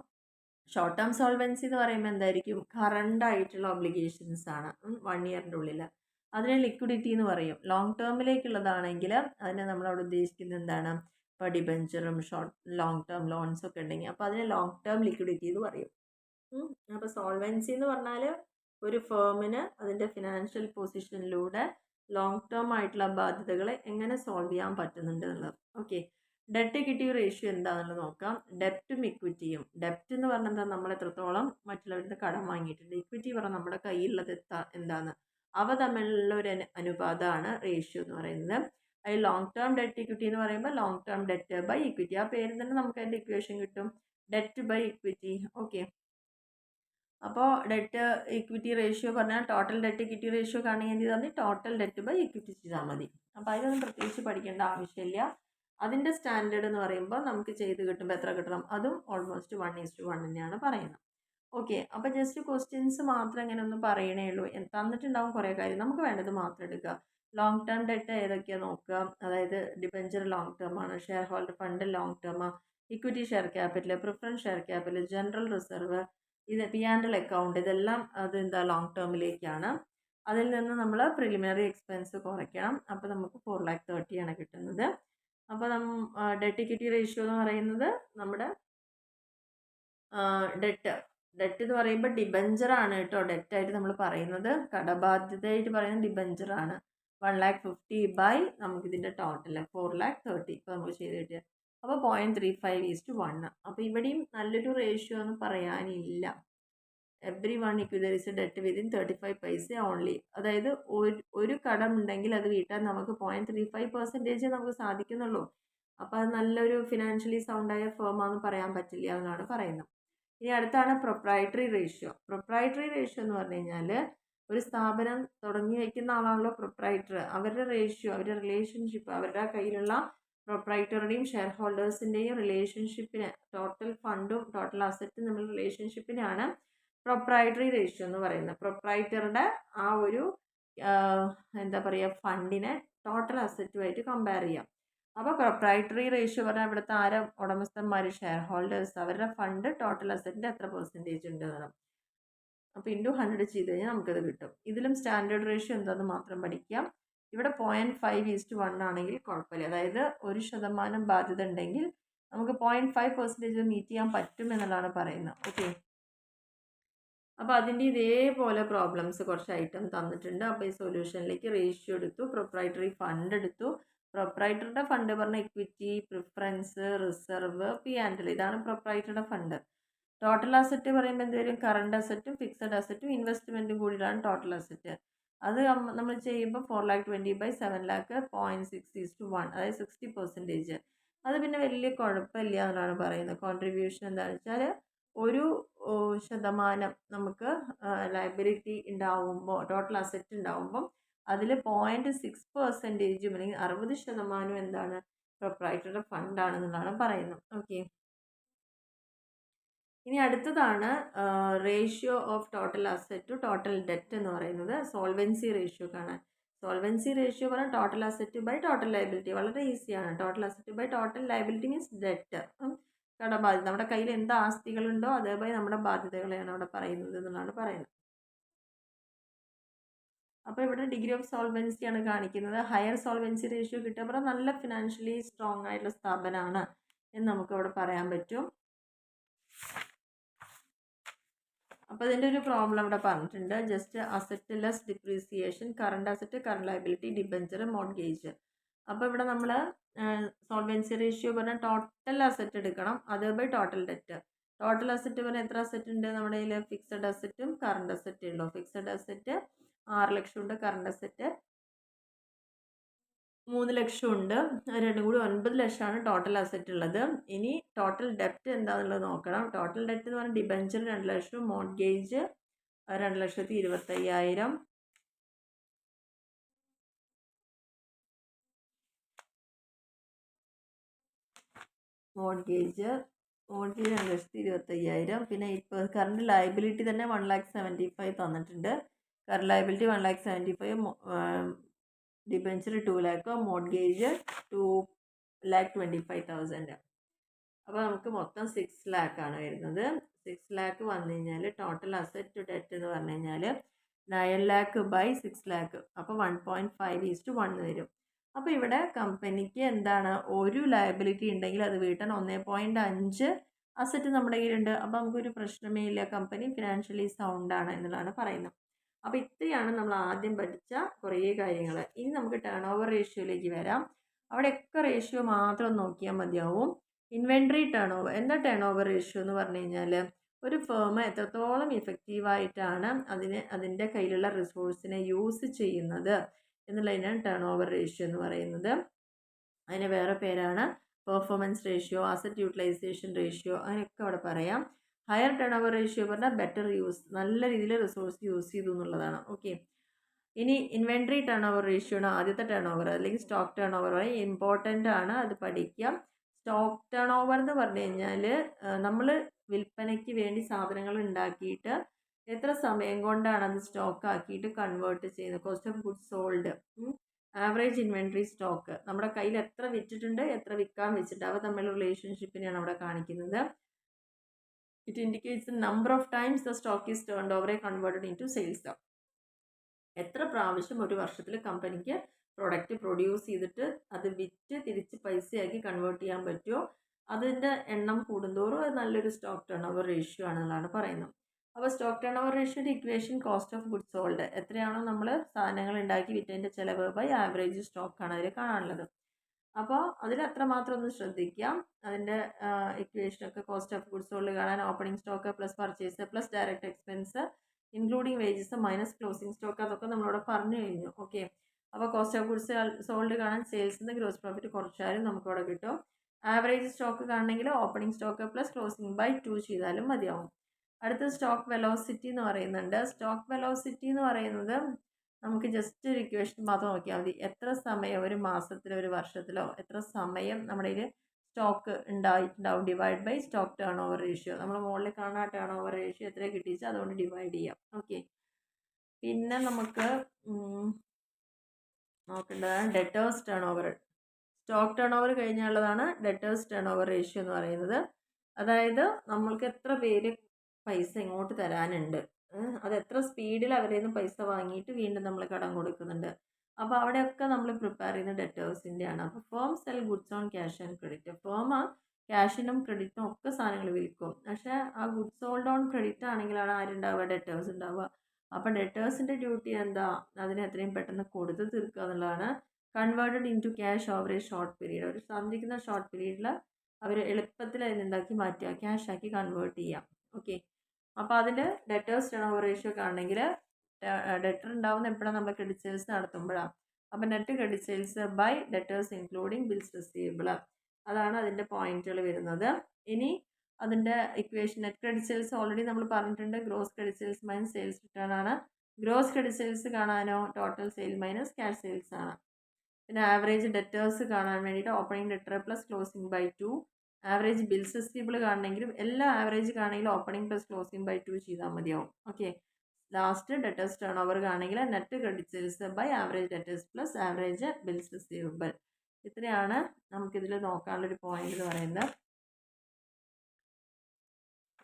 ഷോർട്ട് ടേം സോൾവൻസി എന്ന് പറയുമ്പോൾ എന്തായിരിക്കും? കറണ്ട് ആയിട്ടുള്ള ഒബ്ലിഗേഷൻസ് ആണ് 1 ഇയറിൻ്റെ ഉള്ളിൽ. അതിനെ ലിക്വിഡിറ്റി എന്ന് പറയും. ലോങ് ടേമിലേക്കുള്ളതാണെങ്കിൽ അതിനെ നമ്മളവിടെ ഉദ്ദേശിക്കുന്നത് എന്താണ്? ഇപ്പോൾ ഡിബെഞ്ചറും ലോങ് ടേം ലോൺസ് ഒക്കെ ഉണ്ടെങ്കിൽ അപ്പോൾ അതിനെ ലോങ് ടേം ലിക്വിഡിറ്റി എന്ന് പറയും. അപ്പോൾ സോൾവൻസി എന്ന് പറഞ്ഞാൽ ഒരു ഫേമിന് അതിൻ്റെ ഫിനാൻഷ്യൽ പൊസിഷനിലൂടെ ലോങ് ടേം ആയിട്ടുള്ള ബാധ്യതകളെ എങ്ങനെ സോൾവ് ചെയ്യാൻ പറ്റുന്നുണ്ട് എന്നുള്ളത്. ഓക്കെ, ഡെറ്റ് ഇക്വിറ്റി റേഷ്യോ എന്താണെന്നുള്ളത് നോക്കാം. ഡെപ്റ്റും ഇക്വിറ്റിയും. ഡെപ്റ്റ് എന്ന് പറഞ്ഞാൽ എന്താ? നമ്മൾ എത്രത്തോളം മറ്റുള്ളവരിൽ നിന്ന് കടം വാങ്ങിയിട്ടുണ്ട്. ഇക്വിറ്റി പറഞ്ഞാൽ നമ്മുടെ കയ്യിലുള്ളത് എന്താണ്? അവ തമ്മിലുള്ള ഒരു അനുപാതമാണ് റേഷ്യോ എന്ന് പറയുന്നത്. അതിൽ ലോങ് ടേം ഡെറ്റ് ഇക്വിറ്റി എന്ന് പറയുമ്പോൾ long term debt by equity. ആ പേരിൽ തന്നെ നമുക്ക് അതിൻ്റെ ഇക്വേഷൻ കിട്ടും, ഡെറ്റ് ബൈ ഇക്വിറ്റി. ഓക്കെ, അപ്പോൾ ഡെറ്റ് ഇക്വിറ്റി റേഷ്യോ പറഞ്ഞാൽ ടോട്ടൽ ഡെറ്റ് ഇക്വിറ്റി റേഷ്യോ കാണുകയും എന്ത് ചെയ്താൽ മതി? ടോട്ടൽ ഡെറ്റ് ബൈ ഇക്വിറ്റി ചെയ്താൽ മതി. അപ്പോൾ അതിനൊന്നും പ്രത്യേകിച്ച് പഠിക്കേണ്ട ആവശ്യമില്ല. അതിൻ്റെ സ്റ്റാൻഡേർഡ് എന്ന് പറയുമ്പോൾ നമുക്ക് ചെയ്ത് കിട്ടുമ്പോൾ എത്ര കിട്ടണം? അതും ഓൾമോസ്റ്റ് 1:1 തന്നെയാണ് പറയുന്നത്. ഓക്കെ, അപ്പോൾ ജസ്റ്റ് ക്വസ്റ്റ്യൻസ് മാത്രം ഇങ്ങനെ ഒന്ന് പറയണേ ഉള്ളൂ. തന്നിട്ടുണ്ടാവും കുറേ കാര്യം, നമുക്ക് വേണ്ടത് മാത്രം എടുക്കുക. ലോങ് ടേം ഡെറ്റ് ഏതൊക്കെയാണ് നോക്കുക. അതായത് ഡിബെഞ്ചർ ലോങ് ടേം ആണ്, share holder fund long term, equity share capital, preference share capital, general reserve, ഇത് P&L അക്കൗണ്ട്, ഇതെല്ലാം അതെന്താ ലോങ് ടേമിലേക്കാണ്. അതിൽ നിന്ന് നമ്മൾ പ്രിലിമിനറി എക്സ്പെൻസ് കുറയ്ക്കണം. അപ്പോൾ നമുക്ക് 4,30,000 ആണ് കിട്ടുന്നത്. അപ്പോൾ ഡെറ്റ് ഇക്വിറ്റി റേഷ്യോ എന്ന് പറയുന്നത് നമ്മുടെ ഡെറ്റ് എന്ന് പറയുമ്പോൾ ഡിബഞ്ചറാണ് കേട്ടോ ഡെറ്റായിട്ട് നമ്മൾ പറയുന്നത്. കടബാധ്യതയായിട്ട് പറയുന്നത് ഡിബഞ്ചറാണ്. 1,50,000 ബൈ നമുക്കിതിൻ്റെ ടോട്ടൽ 4,30,000 ഇപ്പോൾ നമുക്ക് ചെയ്ത് കിട്ടിയത്. അപ്പോൾ 0.35:1. അപ്പോൾ ഇവിടെയും നല്ലൊരു റേഷ്യോ എന്ന് പറയാനില്ല. Every one there is A debt within 35 പൈസ ഓൺലി. അതായത് ഒരു കടം ഉണ്ടെങ്കിൽ അത് വീട്ടാൻ നമുക്ക് 0.35% നമുക്ക് സാധിക്കുന്നുള്ളൂ. അപ്പോൾ അത് നല്ലൊരു ഫിനാൻഷ്യലി സൗണ്ടായ ഫേമാണെന്ന് പറയാൻ പറ്റില്ല എന്നാണ് പറയുന്നത്. ഇനി അടുത്താണ് പ്രൊപ്രൈറ്ററി റേഷ്യോ. പ്രൊപ്രൈറ്ററി റേഷ്യോ എന്ന് പറഞ്ഞു കഴിഞ്ഞാൽ ഒരു സ്ഥാപനം തുടങ്ങി വയ്ക്കുന്ന ആളാണല്ലോ പ്രൊപ്രൈറ്റർ. അവരുടെ റേഷ്യോ, അവരുടെ റിലേഷൻഷിപ്പ്, അവരുടെ കയ്യിലുള്ള പ്രൊപ്രൈറ്ററുടെയും ഷെയർ ഹോൾഡേഴ്സിൻ്റെയും റിലേഷൻഷിപ്പിന്, ടോട്ടൽ ഫണ്ടും ടോട്ടൽ അസറ്റും തമ്മിലുള്ള റിലേഷൻഷിപ്പിനാണ് പ്രൊപ്രൈറ്ററി റേഷ്യോ എന്ന് പറയുന്നത്. പ്രൊപ്രൈറ്ററുടെ ആ ഒരു എന്താ പറയുക ഫണ്ടിനെ ടോട്ടൽ അസറ്റുമായിട്ട് കമ്പയർ ചെയ്യാം. അപ്പോൾ പ്രൊപ്രൈറ്ററി റേഷ്യോ പറഞ്ഞാൽ ഇവിടുത്തെ ആരാ ഉടമസ്ഥന്മാർ, ഷെയർ ഹോൾഡേഴ്സ്, അവരുടെ ഫണ്ട് ടോട്ടൽ അസറ്റിൻ്റെ എത്ര പെർസെൻറ്റേജ് ഉണ്ട് എന്നാണ്. അപ്പോൾ ഇൻറ്റു 100 ചെയ്ത് കഴിഞ്ഞാൽ നമുക്കത് കിട്ടും. ഇതിലും സ്റ്റാൻഡേർഡ് റേഷ്യോ എന്താണെന്ന് മാത്രം പഠിക്കാം. ഇവിടെ 0.5:1 ആണെങ്കിൽ കുഴപ്പമില്ല. അതായത് 1% ബാധ്യത ഉണ്ടെങ്കിൽ നമുക്ക് 0.5% മീറ്റ് ചെയ്യാൻ പറ്റും എന്നുള്ളതാണ് പറയുന്നത്. ഓക്കെ, അപ്പോൾ അതിൻ്റെ ഇതേപോലെ പ്രോബ്ലംസ് കുറച്ച് ഐറ്റം തന്നിട്ടുണ്ട്. അപ്പോൾ ഈ സൊല്യൂഷനിലേക്ക് റേഷ്യോ എടുത്തു, പ്രൊപ്രൈറ്ററി ഫണ്ട് എടുത്തു. പ്രൊപ്രൈറ്ററിയുടെ ഫണ്ട് പറഞ്ഞ equity, preference, reserve, P and L, ഇതാണ് പ്രൊപ്രൈറ്ററിയുടെ ഫണ്ട്. ടോട്ടൽ അസറ്റ് പറയുമ്പോൾ എന്തുവരും? കറണ്ട് അസറ്റും ഫിക്സഡ് അസറ്റും ഇൻവെസ്റ്റ്മെൻറ്റും കൂടിയിട്ടാണ് ടോട്ടൽ അസറ്റ്. അത് നമ്മൾ ചെയ്യുമ്പോൾ 4,20/7,00,000 0.6:1, അതായത് 60%. അത് പിന്നെ വലിയ കുഴപ്പമില്ല എന്നാണ് പറയുന്നത്. കോൺട്രിബ്യൂഷൻ എന്താണെന്ന് വെച്ചാൽ 1% നമുക്ക് ലയബിലിറ്റി ഉണ്ടാവുമ്പോൾ, ടോട്ടൽ അസറ്റ് ഉണ്ടാവുമ്പം അതിൽ 0.6% അല്ലെങ്കിൽ 60% എന്താണ്? പ്രൊപ്രൈറ്ററിയുടെ ഫണ്ടാണെന്നുള്ളതാണ് പറയുന്നത്. ഓക്കെ, ഇനി അടുത്തതാണ് ratio of total asset to total debt എന്ന് പറയുന്നത്. സോൾവൻസി റേഷ്യോ കാണാൻ. സോൾവൻസി റേഷ്യോ പറഞ്ഞാൽ total asset by total liability. വളരെ ഈസിയാണ്. Total asset by total liability means debt, കടബാധ്യത. നമ്മുടെ കയ്യിൽ എന്ത് ആസ്തികളുണ്ടോ അതേപോലെ നമ്മുടെ ബാധ്യതകളെയാണ് അവിടെ പറയുന്നത് എന്നുള്ളതാണ് പറയുന്നത്. അപ്പോൾ ഇവിടെ ഡിഗ്രി ഓഫ് സോൾവൻസി ആണ് കാണിക്കുന്നത്. ഹയർ സോൾവൻസി റേഷ്യോ കിട്ടുമ്പോൾ നല്ല ഫിനാൻഷ്യലി സ്ട്രോങ് ആയിട്ടുള്ള സ്ഥാപനമാണ് എന്ന് നമുക്ക് അവിടെ പറയാൻ പറ്റും. അപ്പോൾ ഇതിൻ്റെ ഒരു പ്രോബ്ലം ഇവിടെ പറഞ്ഞിട്ടുണ്ട്. Just asset less depreciation, current asset, current liability, debenture, mortgage. അപ്പോൾ ഇവിടെ നമ്മൾ സോൾവൻസി റേഷ്യോ പറഞ്ഞാൽ ടോട്ടൽ അസറ്റ് എടുക്കണം, അത് by total debt. Total asset പറഞ്ഞാൽ എത്ര അസറ്റ് ഉണ്ട് നമ്മുടെ കയ്യിൽ? ഫിക്സഡ് അസറ്റും കറണ്ട് അസറ്റും ഉള്ളൂ. ഫിക്സഡ് അസറ്റ് 6 ലക്ഷം ഉണ്ട്, കറണ്ട് അസറ്റ് 3 ലക്ഷം ഉണ്ട്. രണ്ടും കൂടി 9 ലക്ഷമാണ് ടോട്ടൽ അസറ്റ് ഉള്ളത്. ഇനി ടോട്ടൽ ഡെപ്റ്റ് എന്താണെന്നുള്ളത് നോക്കണം. ടോട്ടൽ ഡെപ്റ്റ് എന്ന് പറഞ്ഞാൽ ഡിബെഞ്ചർ 2 ലക്ഷം, മോർഗേജ് 2,25,000, മോർഗേജ് 2,25,000. പിന്നെ ഇപ്പോൾ കറണ്ട് ലയബിലിറ്റി തന്നെ 1,75,000 തന്നിട്ടുണ്ട്. Current liability 1,75,000, debenture 2 lakh, mortgage 2,25,000. അപ്പോൾ നമുക്ക് മൊത്തം 6 lakh ആണ് വരുന്നത്. 6 lakh വന്നു കഴിഞ്ഞാൽ ടോട്ടൽ അസറ്റ് ടു ഡെറ്റ് എന്ന് പറഞ്ഞു കഴിഞ്ഞാൽ 9 lakh ബൈ 6 lakh, അപ്പോൾ 1.5:1 വരും. അപ്പോൾ ഇവിടെ കമ്പനിക്ക് എന്താണ്? ഒരു ലയബിലിറ്റി ഉണ്ടെങ്കിൽ അത് വീട്ടാൻ 1.5 അസറ്റ് നമ്മുടെ കയ്യിലുണ്ട്. അപ്പോൾ നമുക്കൊരു പ്രശ്നമേ ഇല്ല, കമ്പനി ഫിനാൻഷ്യലി സൗണ്ടാണ് എന്നുള്ളതാണ് പറയുന്നത്. അപ്പോൾ ഇത്രയാണ് നമ്മൾ ആദ്യം പഠിച്ച കുറേ കാര്യങ്ങൾ. ഇനി നമുക്ക് ടേൺ ഓവർ റേഷ്യോയിലേക്ക് വരാം. അവിടെയൊക്കെ റേഷ്യോ മാത്രം നോക്കിയാൽ മതിയാവും. Inventory turn over. എന്താ ടേൺ ഓവർ റേഷ്യോ എന്ന് പറഞ്ഞു കഴിഞ്ഞാൽ ഒരു ഫേം എത്രത്തോളം ഇഫക്റ്റീവായിട്ടാണ് അതിൻ്റെ കയ്യിലുള്ള റിസോഴ്സിനെ യൂസ് ചെയ്യുന്നത് എന്നുള്ളതിനാണ് ടേൺ ഓവർ റേഷ്യോ എന്ന് പറയുന്നത്. അതിന് വേറെ പേരാണ് performance ratio, asset utilisation ratio, അങ്ങനെയൊക്കെ അവിടെ പറയാം. ഹയർ ടേൺ ഓവർ റേഷ്യോ പറഞ്ഞാൽ ബെറ്റർ യൂസ്, നല്ല രീതിയിൽ റിസോഴ്സ് യൂസ് ചെയ്തു എന്നുള്ളതാണ്. ഓക്കെ, ഇനി ഇൻവെൻട്രി ടേൺ ഓവർ റേഷ്യോ ആണ് ആദ്യത്തെ ടേൺ ഓവർ, അല്ലെങ്കിൽ സ്റ്റോക്ക് ടേൺ ഓവർ. ഇമ്പോർട്ടൻ്റ് ആണ്, അത് പഠിക്കാം. സ്റ്റോക്ക് ടേൺ ഓവർ എന്ന് പറഞ്ഞു കഴിഞ്ഞാൽ നമ്മൾ വിൽപ്പനയ്ക്ക് വേണ്ടി സാധനങ്ങൾ ഉണ്ടാക്കിയിട്ട് എത്ര സമയം കൊണ്ടാണ് അത് സ്റ്റോക്ക് ആക്കിയിട്ട് കൺവേർട്ട് ചെയ്യുന്നത്. Cost of goods sold, average inventory stock, നമ്മുടെ കയ്യിൽ എത്ര വിറ്റിട്ടുണ്ട്, എത്ര വിൽക്കാൻ വെച്ചിട്ട്, അവ തമ്മിലുള്ള റിലേഷൻഷിപ്പിനെയാണ് അവിടെ കാണിക്കുന്നത്. It indicates the number of times the stock is turned over converted into sales. എത്ര പ്രാവശ്യം ഒരു വർഷത്തിൽ കമ്പനിക്ക് പ്രൊഡക്റ്റ് പ്രൊഡ്യൂസ് ചെയ്തിട്ട് അത് വിറ്റ് തിരിച്ച് പൈസയാക്കി കൺവേർട്ട് ചെയ്യാൻ പറ്റുമോ, അതിൻ്റെ എണ്ണം കൂടുന്തോറും അത് നല്ലൊരു സ്റ്റോക്ക് ടേൺ ഓവർ റേഷ്യോ ആണെന്നാണ് പറയുന്നത്. അപ്പോൾ സ്റ്റോക്ക് ടേൺ ഓവർ റേഷ്യോയുടെ equation cost of goods sold, എത്രയാണോ നമ്മൾ സാധനങ്ങൾ ഉണ്ടാക്കി വിറ്റതിൻ്റെ ചിലവ് ബൈ ആവറേജ് സ്റ്റോക്കാണ് അതിൽ കാണാനുള്ളത്. അപ്പോൾ അതിൽ അത്രമാത്രം ഒന്ന് ശ്രദ്ധിക്കാം. അതിൻ്റെ ഇക്വേഷനൊക്കെ കോസ്റ്റ് ഓഫ് ഗുഡ്സ് സോൾഡ് കാണാൻ opening stock plus purchase plus direct expense including wages minus closing stock, അതൊക്കെ നമ്മളവിടെ പറഞ്ഞു കഴിഞ്ഞു. ഓക്കെ, അപ്പോൾ കോസ്റ്റ് ഓഫ് ഗുഡ്സ് സോൾഡ് കാണാൻ സെയിൽസിൽ നിന്ന് ഗ്രോസ് പ്രോഫിറ്റ് കുറച്ചാലും നമുക്കവിടെ കിട്ടും. ആവറേജ് സ്റ്റോക്ക് കാണണമെങ്കിൽ opening stock plus closing by 2 ചെയ്താലും മതിയാവും. അടുത്ത സ്റ്റോക്ക് വെലോസിറ്റി എന്ന് പറയുന്നുണ്ട്. സ്റ്റോക്ക് വെലോസിറ്റി എന്ന് പറയുന്നത് നമുക്ക് ജസ്റ്റ് ഒരു ഇക്വേഷൻ മാത്രം നോക്കിയാൽ മതി. എത്ര സമയം ഒരു മാസത്തിലോ ഒരു വർഷത്തിലോ എത്ര സമയം നമ്മുടെ കയ്യിൽ സ്റ്റോക്ക് ഉണ്ടായിട്ടുണ്ടാവും divide by stock turn over ratio. നമ്മൾ മുകളിൽ കാണുന്ന ടേൺ ഓവർ റേഷ്യോ എത്ര കിട്ടിച്ചാൽ അതുകൊണ്ട് ഡിവൈഡ് ചെയ്യാം. ഓക്കെ, പിന്നെ നമുക്ക് നോക്കേണ്ടതാണ് debtors turnover. Stock turnover കഴിഞ്ഞുള്ളതാണ് ഡെറ്റേഴ്സ് ടേൺ ഓവർ റേഷ്യോ എന്ന് പറയുന്നത്. അതായത് നമ്മൾക്ക് എത്ര പേര് പൈസ ഇങ്ങോട്ട് തരാനുണ്ട്, അത് എത്ര സ്പീഡിൽ അവരിൽ നിന്ന് പൈസ വാങ്ങിയിട്ട് വീണ്ടും നമ്മൾ കടം കൊടുക്കുന്നുണ്ട്. അപ്പോൾ അവിടെയൊക്കെ നമ്മൾ പ്രിപ്പയർ ചെയ്യുന്ന ഡെറ്റേഴ്സിൻ്റെയാണ്. അപ്പോൾ firm sell goods on cash and credit. Firm ക്യാഷിനും ക്രെഡിറ്റിനും ഒക്കെ സാധനങ്ങൾ വിൽക്കും. പക്ഷേ ആ ഗുഡ്സ് സോൾഡ് ഓൺ ക്രെഡിറ്റ് ആണെങ്കിലാണ് ആരുണ്ടാവുക, ഡെറ്റേഴ്സ് ഉണ്ടാവുക. അപ്പോൾ ഡെറ്റേഴ്സിൻ്റെ ഡ്യൂട്ടി എന്താ, അതിനെ എത്രയും പെട്ടെന്ന് കൊടുത്ത് തീർക്കുക എന്നുള്ളതാണ്. Converted into cash over a short period. ഒരു തന്നിരിക്കുന്ന ഷോർട്ട് പീരീഡിൽ അവർ എളുപ്പത്തിൽ അതിനെന്താക്കി മാറ്റുക, ക്യാഷ് ആക്കി കൺവേർട്ട് ചെയ്യാം. ഓക്കെ, അപ്പോൾ അതിൽ ഡെറ്റേഴ്സ് ടേൺ ഓവർ റേഷ്യോ ഒക്കെ ആണെങ്കിൽ ഡെറ്റർ ഉണ്ടാവുന്ന എപ്പോഴാണ്, നമ്മൾ ക്രെഡിറ്റ് സെയിൽസ് നടത്തുമ്പോഴാണ്. അപ്പോൾ net credit sales by debtors including bills receivable, അതാണ് അതിൻ്റെ പോയിന്റുകൾ വരുന്നത്. ഇനി അതിൻ്റെ equation, net credit sales already നമ്മൾ പറഞ്ഞിട്ടുണ്ട്, gross credit sales minus sales return ആണ്. ഗ്രോസ് ക്രെഡിറ്റ് സെയിൽസ് കാണാനോ total sale minus cash sales ആണ്. പിന്നെ ആവറേജ് ഡെറ്റേഴ്സ് കാണാൻ വേണ്ടിയിട്ട് opening debtor plus closing by 2. Average bills receivable കാണണമെങ്കിലും എല്ലാം ആവറേജ് കാണണമെങ്കിൽ ഓപ്പണിംഗ് പ്ലസ് ക്ലോസിംഗ് ബൈ 2 ചെയ്താൽ മതിയാവും. Okay, last debtors turnover കാണണമെങ്കിൽ net credit sales by average debtors plus average bills receivable. ഇത്രയാണ് നമുക്കിതിൽ നോക്കാനുള്ളൊരു പോയിന്റ് എന്ന് പറയുന്നത്.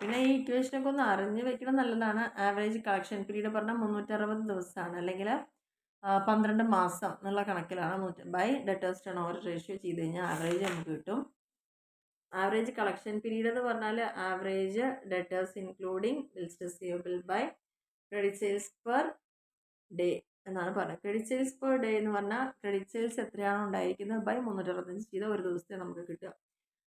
പിന്നെ ഈ ഇക്വേഷനൊക്കെ ഒന്ന് അറിഞ്ഞ് വെക്കണം നല്ലതാണ്. ആവറേജ് കളക്ഷൻ പീരീഡ് പറഞ്ഞാൽ 360 ദിവസമാണ്, അല്ലെങ്കിൽ 12 മാസം എന്നുള്ള കണക്കിലാണ് by debtors turn over ratio ചെയ്ത് കഴിഞ്ഞാൽ ആവറേജ് നമുക്ക് കിട്ടും. ആവറേജ് കളക്ഷൻ പീരീഡ് എന്ന് പറഞ്ഞാൽ average debtors including bills receivable by credit sales per day എന്നാണ് പറഞ്ഞത്. ക്രെഡിറ്റ് സെയിൽസ് പെർ ഡേ എന്ന് പറഞ്ഞാൽ ക്രെഡിറ്റ് സെയിൽസ് എത്രയാണോ ഉണ്ടായിരിക്കുന്നത് ബൈ 365 ചെയ്ത ഒരു ദിവസത്തെ നമുക്ക് കിട്ടുക.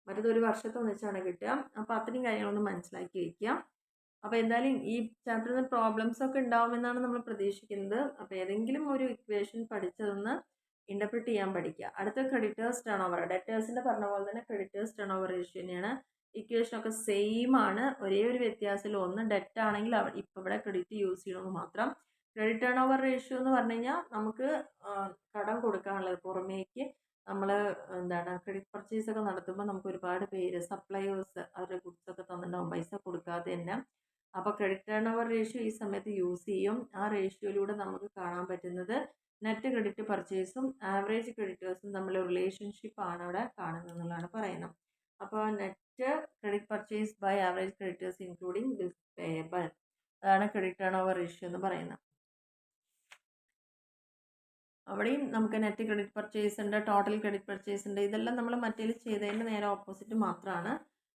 മറ്റേത് ഒരു വർഷത്തെ ഒന്നിച്ചാണ് കിട്ടുക. അപ്പോൾ അത്രയും കാര്യങ്ങളൊന്ന് മനസ്സിലാക്കി വയ്ക്കുക. അപ്പോൾ എന്തായാലും ഈ ചാപ്റ്ററിൽ നിന്ന് പ്രോബ്ലംസ് ഒക്കെ ഉണ്ടാവുമെന്നാണ് നമ്മൾ പ്രതീക്ഷിക്കുന്നത്. അപ്പോൾ ഏതെങ്കിലും ഒരു ഇക്വേഷൻ പഠിച്ചതൊന്ന് ഇൻ്റർപ്രിറ്റ് ചെയ്യാൻ പഠിക്കുക. അടുത്ത ക്രെഡിറ്റേഴ്സ് ടേൺ ഓവർ. ഡെറ്റേഴ്സിൻ്റെ പറഞ്ഞ പോലെ തന്നെ ക്രെഡിറ്റേഴ്സ് ടേൺ ഓവർ റേഷ്യോ തന്നെയാണ്. ഇക്വേഷനൊക്കെ സെയിം ആണ്. ഒരേ ഒരു വ്യത്യാസത്തിൽ ഒന്ന് ഡെറ്റ് ആണെങ്കിൽ ഇപ്പോൾ ഇവിടെ ക്രെഡിറ്റ് യൂസ് ചെയ്യണമെന്ന് മാത്രം. ക്രെഡിറ്റ് ടേൺ ഓവർ റേഷ്യോ എന്ന് പറഞ്ഞു കഴിഞ്ഞാൽ നമുക്ക് കടം കൊടുക്കാനുള്ളത് പുറമേക്ക് നമ്മൾ എന്താണ് ക്രെഡിറ്റ് പർച്ചേസ് ഒക്കെ നടത്തുമ്പോൾ നമുക്ക് ഒരുപാട് പേര് സപ്ലയേഴ്സ് അവരുടെ ഗുഡ്സ് ഒക്കെ തന്നിട്ടുണ്ടാവും പൈസ കൊടുക്കാതെ തന്നെ. അപ്പോൾ ക്രെഡിറ്റ് ടേൺ ഓവർ റേഷ്യോ ഈ സമയത്ത് യൂസ് ചെയ്യും. ആ റേഷ്യോയിലൂടെ നമുക്ക് കാണാൻ പറ്റുന്നത് നെറ്റ് ക്രെഡിറ്റ് പർച്ചേസും ആവറേജ് ക്രെഡിറ്റേഴ്സും തമ്മിലുള്ള റിലേഷൻഷിപ്പ് ആണ് അവിടെ കാണുന്നത് എന്നുള്ളതാണ് പറയുന്നത്. അപ്പോൾ net credit purchase by average creditors including bills payable, അതാണ് ക്രെഡിറ്റ് ടേൺ ഓവർ റേഷ്യോ എന്ന് പറയുന്നത്. അവിടെയും നമുക്ക് നെറ്റ് ക്രെഡിറ്റ് പർച്ചേസ് ഉണ്ട്, ടോട്ടൽ ക്രെഡിറ്റ് പർച്ചേസ് ഉണ്ട്. ഇതെല്ലാം നമ്മൾ മറ്റേൽ ചെയ്തതിൻ്റെ നേരെ ഓപ്പോസിറ്റ് മാത്രമാണ്.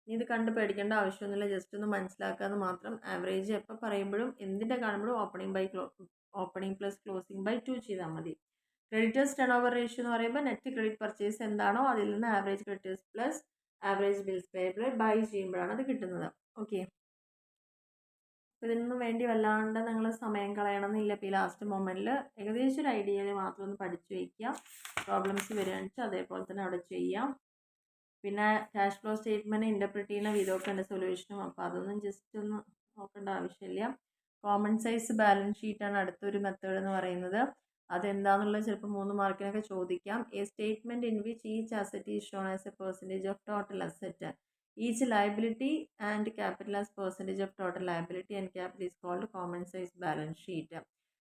ഇത് കണ്ട് പേടിക്കേണ്ട ആവശ്യമൊന്നുമില്ല, ജസ്റ്റ് ഒന്ന് മനസ്സിലാക്കാതെ മാത്രം. ആവറേജ് എപ്പോൾ പറയുമ്പോഴും എന്തിൻ്റെ കാണുമ്പോഴും ഓപ്പണിംഗ് പ്ലസ് ക്ലോസിംഗ് ബൈ 2 ചെയ്താൽ മതി. ക്രെഡിറ്റേഴ്സ് ടേൺ ഓവർ റേഷ്യോ എന്ന് പറയുമ്പോൾ നെറ്റ് ക്രെഡിറ്റ് പർച്ചേസ് എന്താണോ അതിൽ നിന്ന് average creditors plus average bills payable by ചെയ്യുമ്പോഴാണ് അത് കിട്ടുന്നത്. ഓക്കെ, ഇതിനൊന്നും വേണ്ടി വല്ലാണ്ട് നിങ്ങൾ സമയം കളയണമെന്നില്ല. ഇപ്പോൾ ഈ ലാസ്റ്റ് മൊമെൻറ്റിൽ ഏകദേശം ഒരു ഐഡിയയിൽ മാത്രം ഒന്ന് പഠിച്ചു വയ്ക്കുക. പ്രോബ്ലംസ് വരികയാണെന്ന് വെച്ചാൽ അതേപോലെ തന്നെ അവിടെ ചെയ്യാം. പിന്നെ ക്യാഷ് ഫ്ലോ സ്റ്റേറ്റ്മെൻറ്റ് ഇൻ്റർപ്രിറ്റ് ചെയ്യുന്ന വിധമൊക്കെ ഉണ്ട് സൊല്യൂഷനും. അപ്പോൾ അതൊന്നും ജസ്റ്റ് ഒന്ന് നോക്കേണ്ട ആവശ്യമില്ല. കോമൺ സൈസ് ബാലൻസ് ഷീറ്റാണ് അടുത്തൊരു മെത്തേഡ് എന്ന് പറയുന്നത്. അതെന്താണെന്നുള്ളത് ചിലപ്പോൾ 3 മാർക്കിനൊക്കെ ചോദിക്കാം. A statement in which each asset is shown as a percentage of total asset, each liability and capital as percentage of total liability and capital is called common size balance sheet.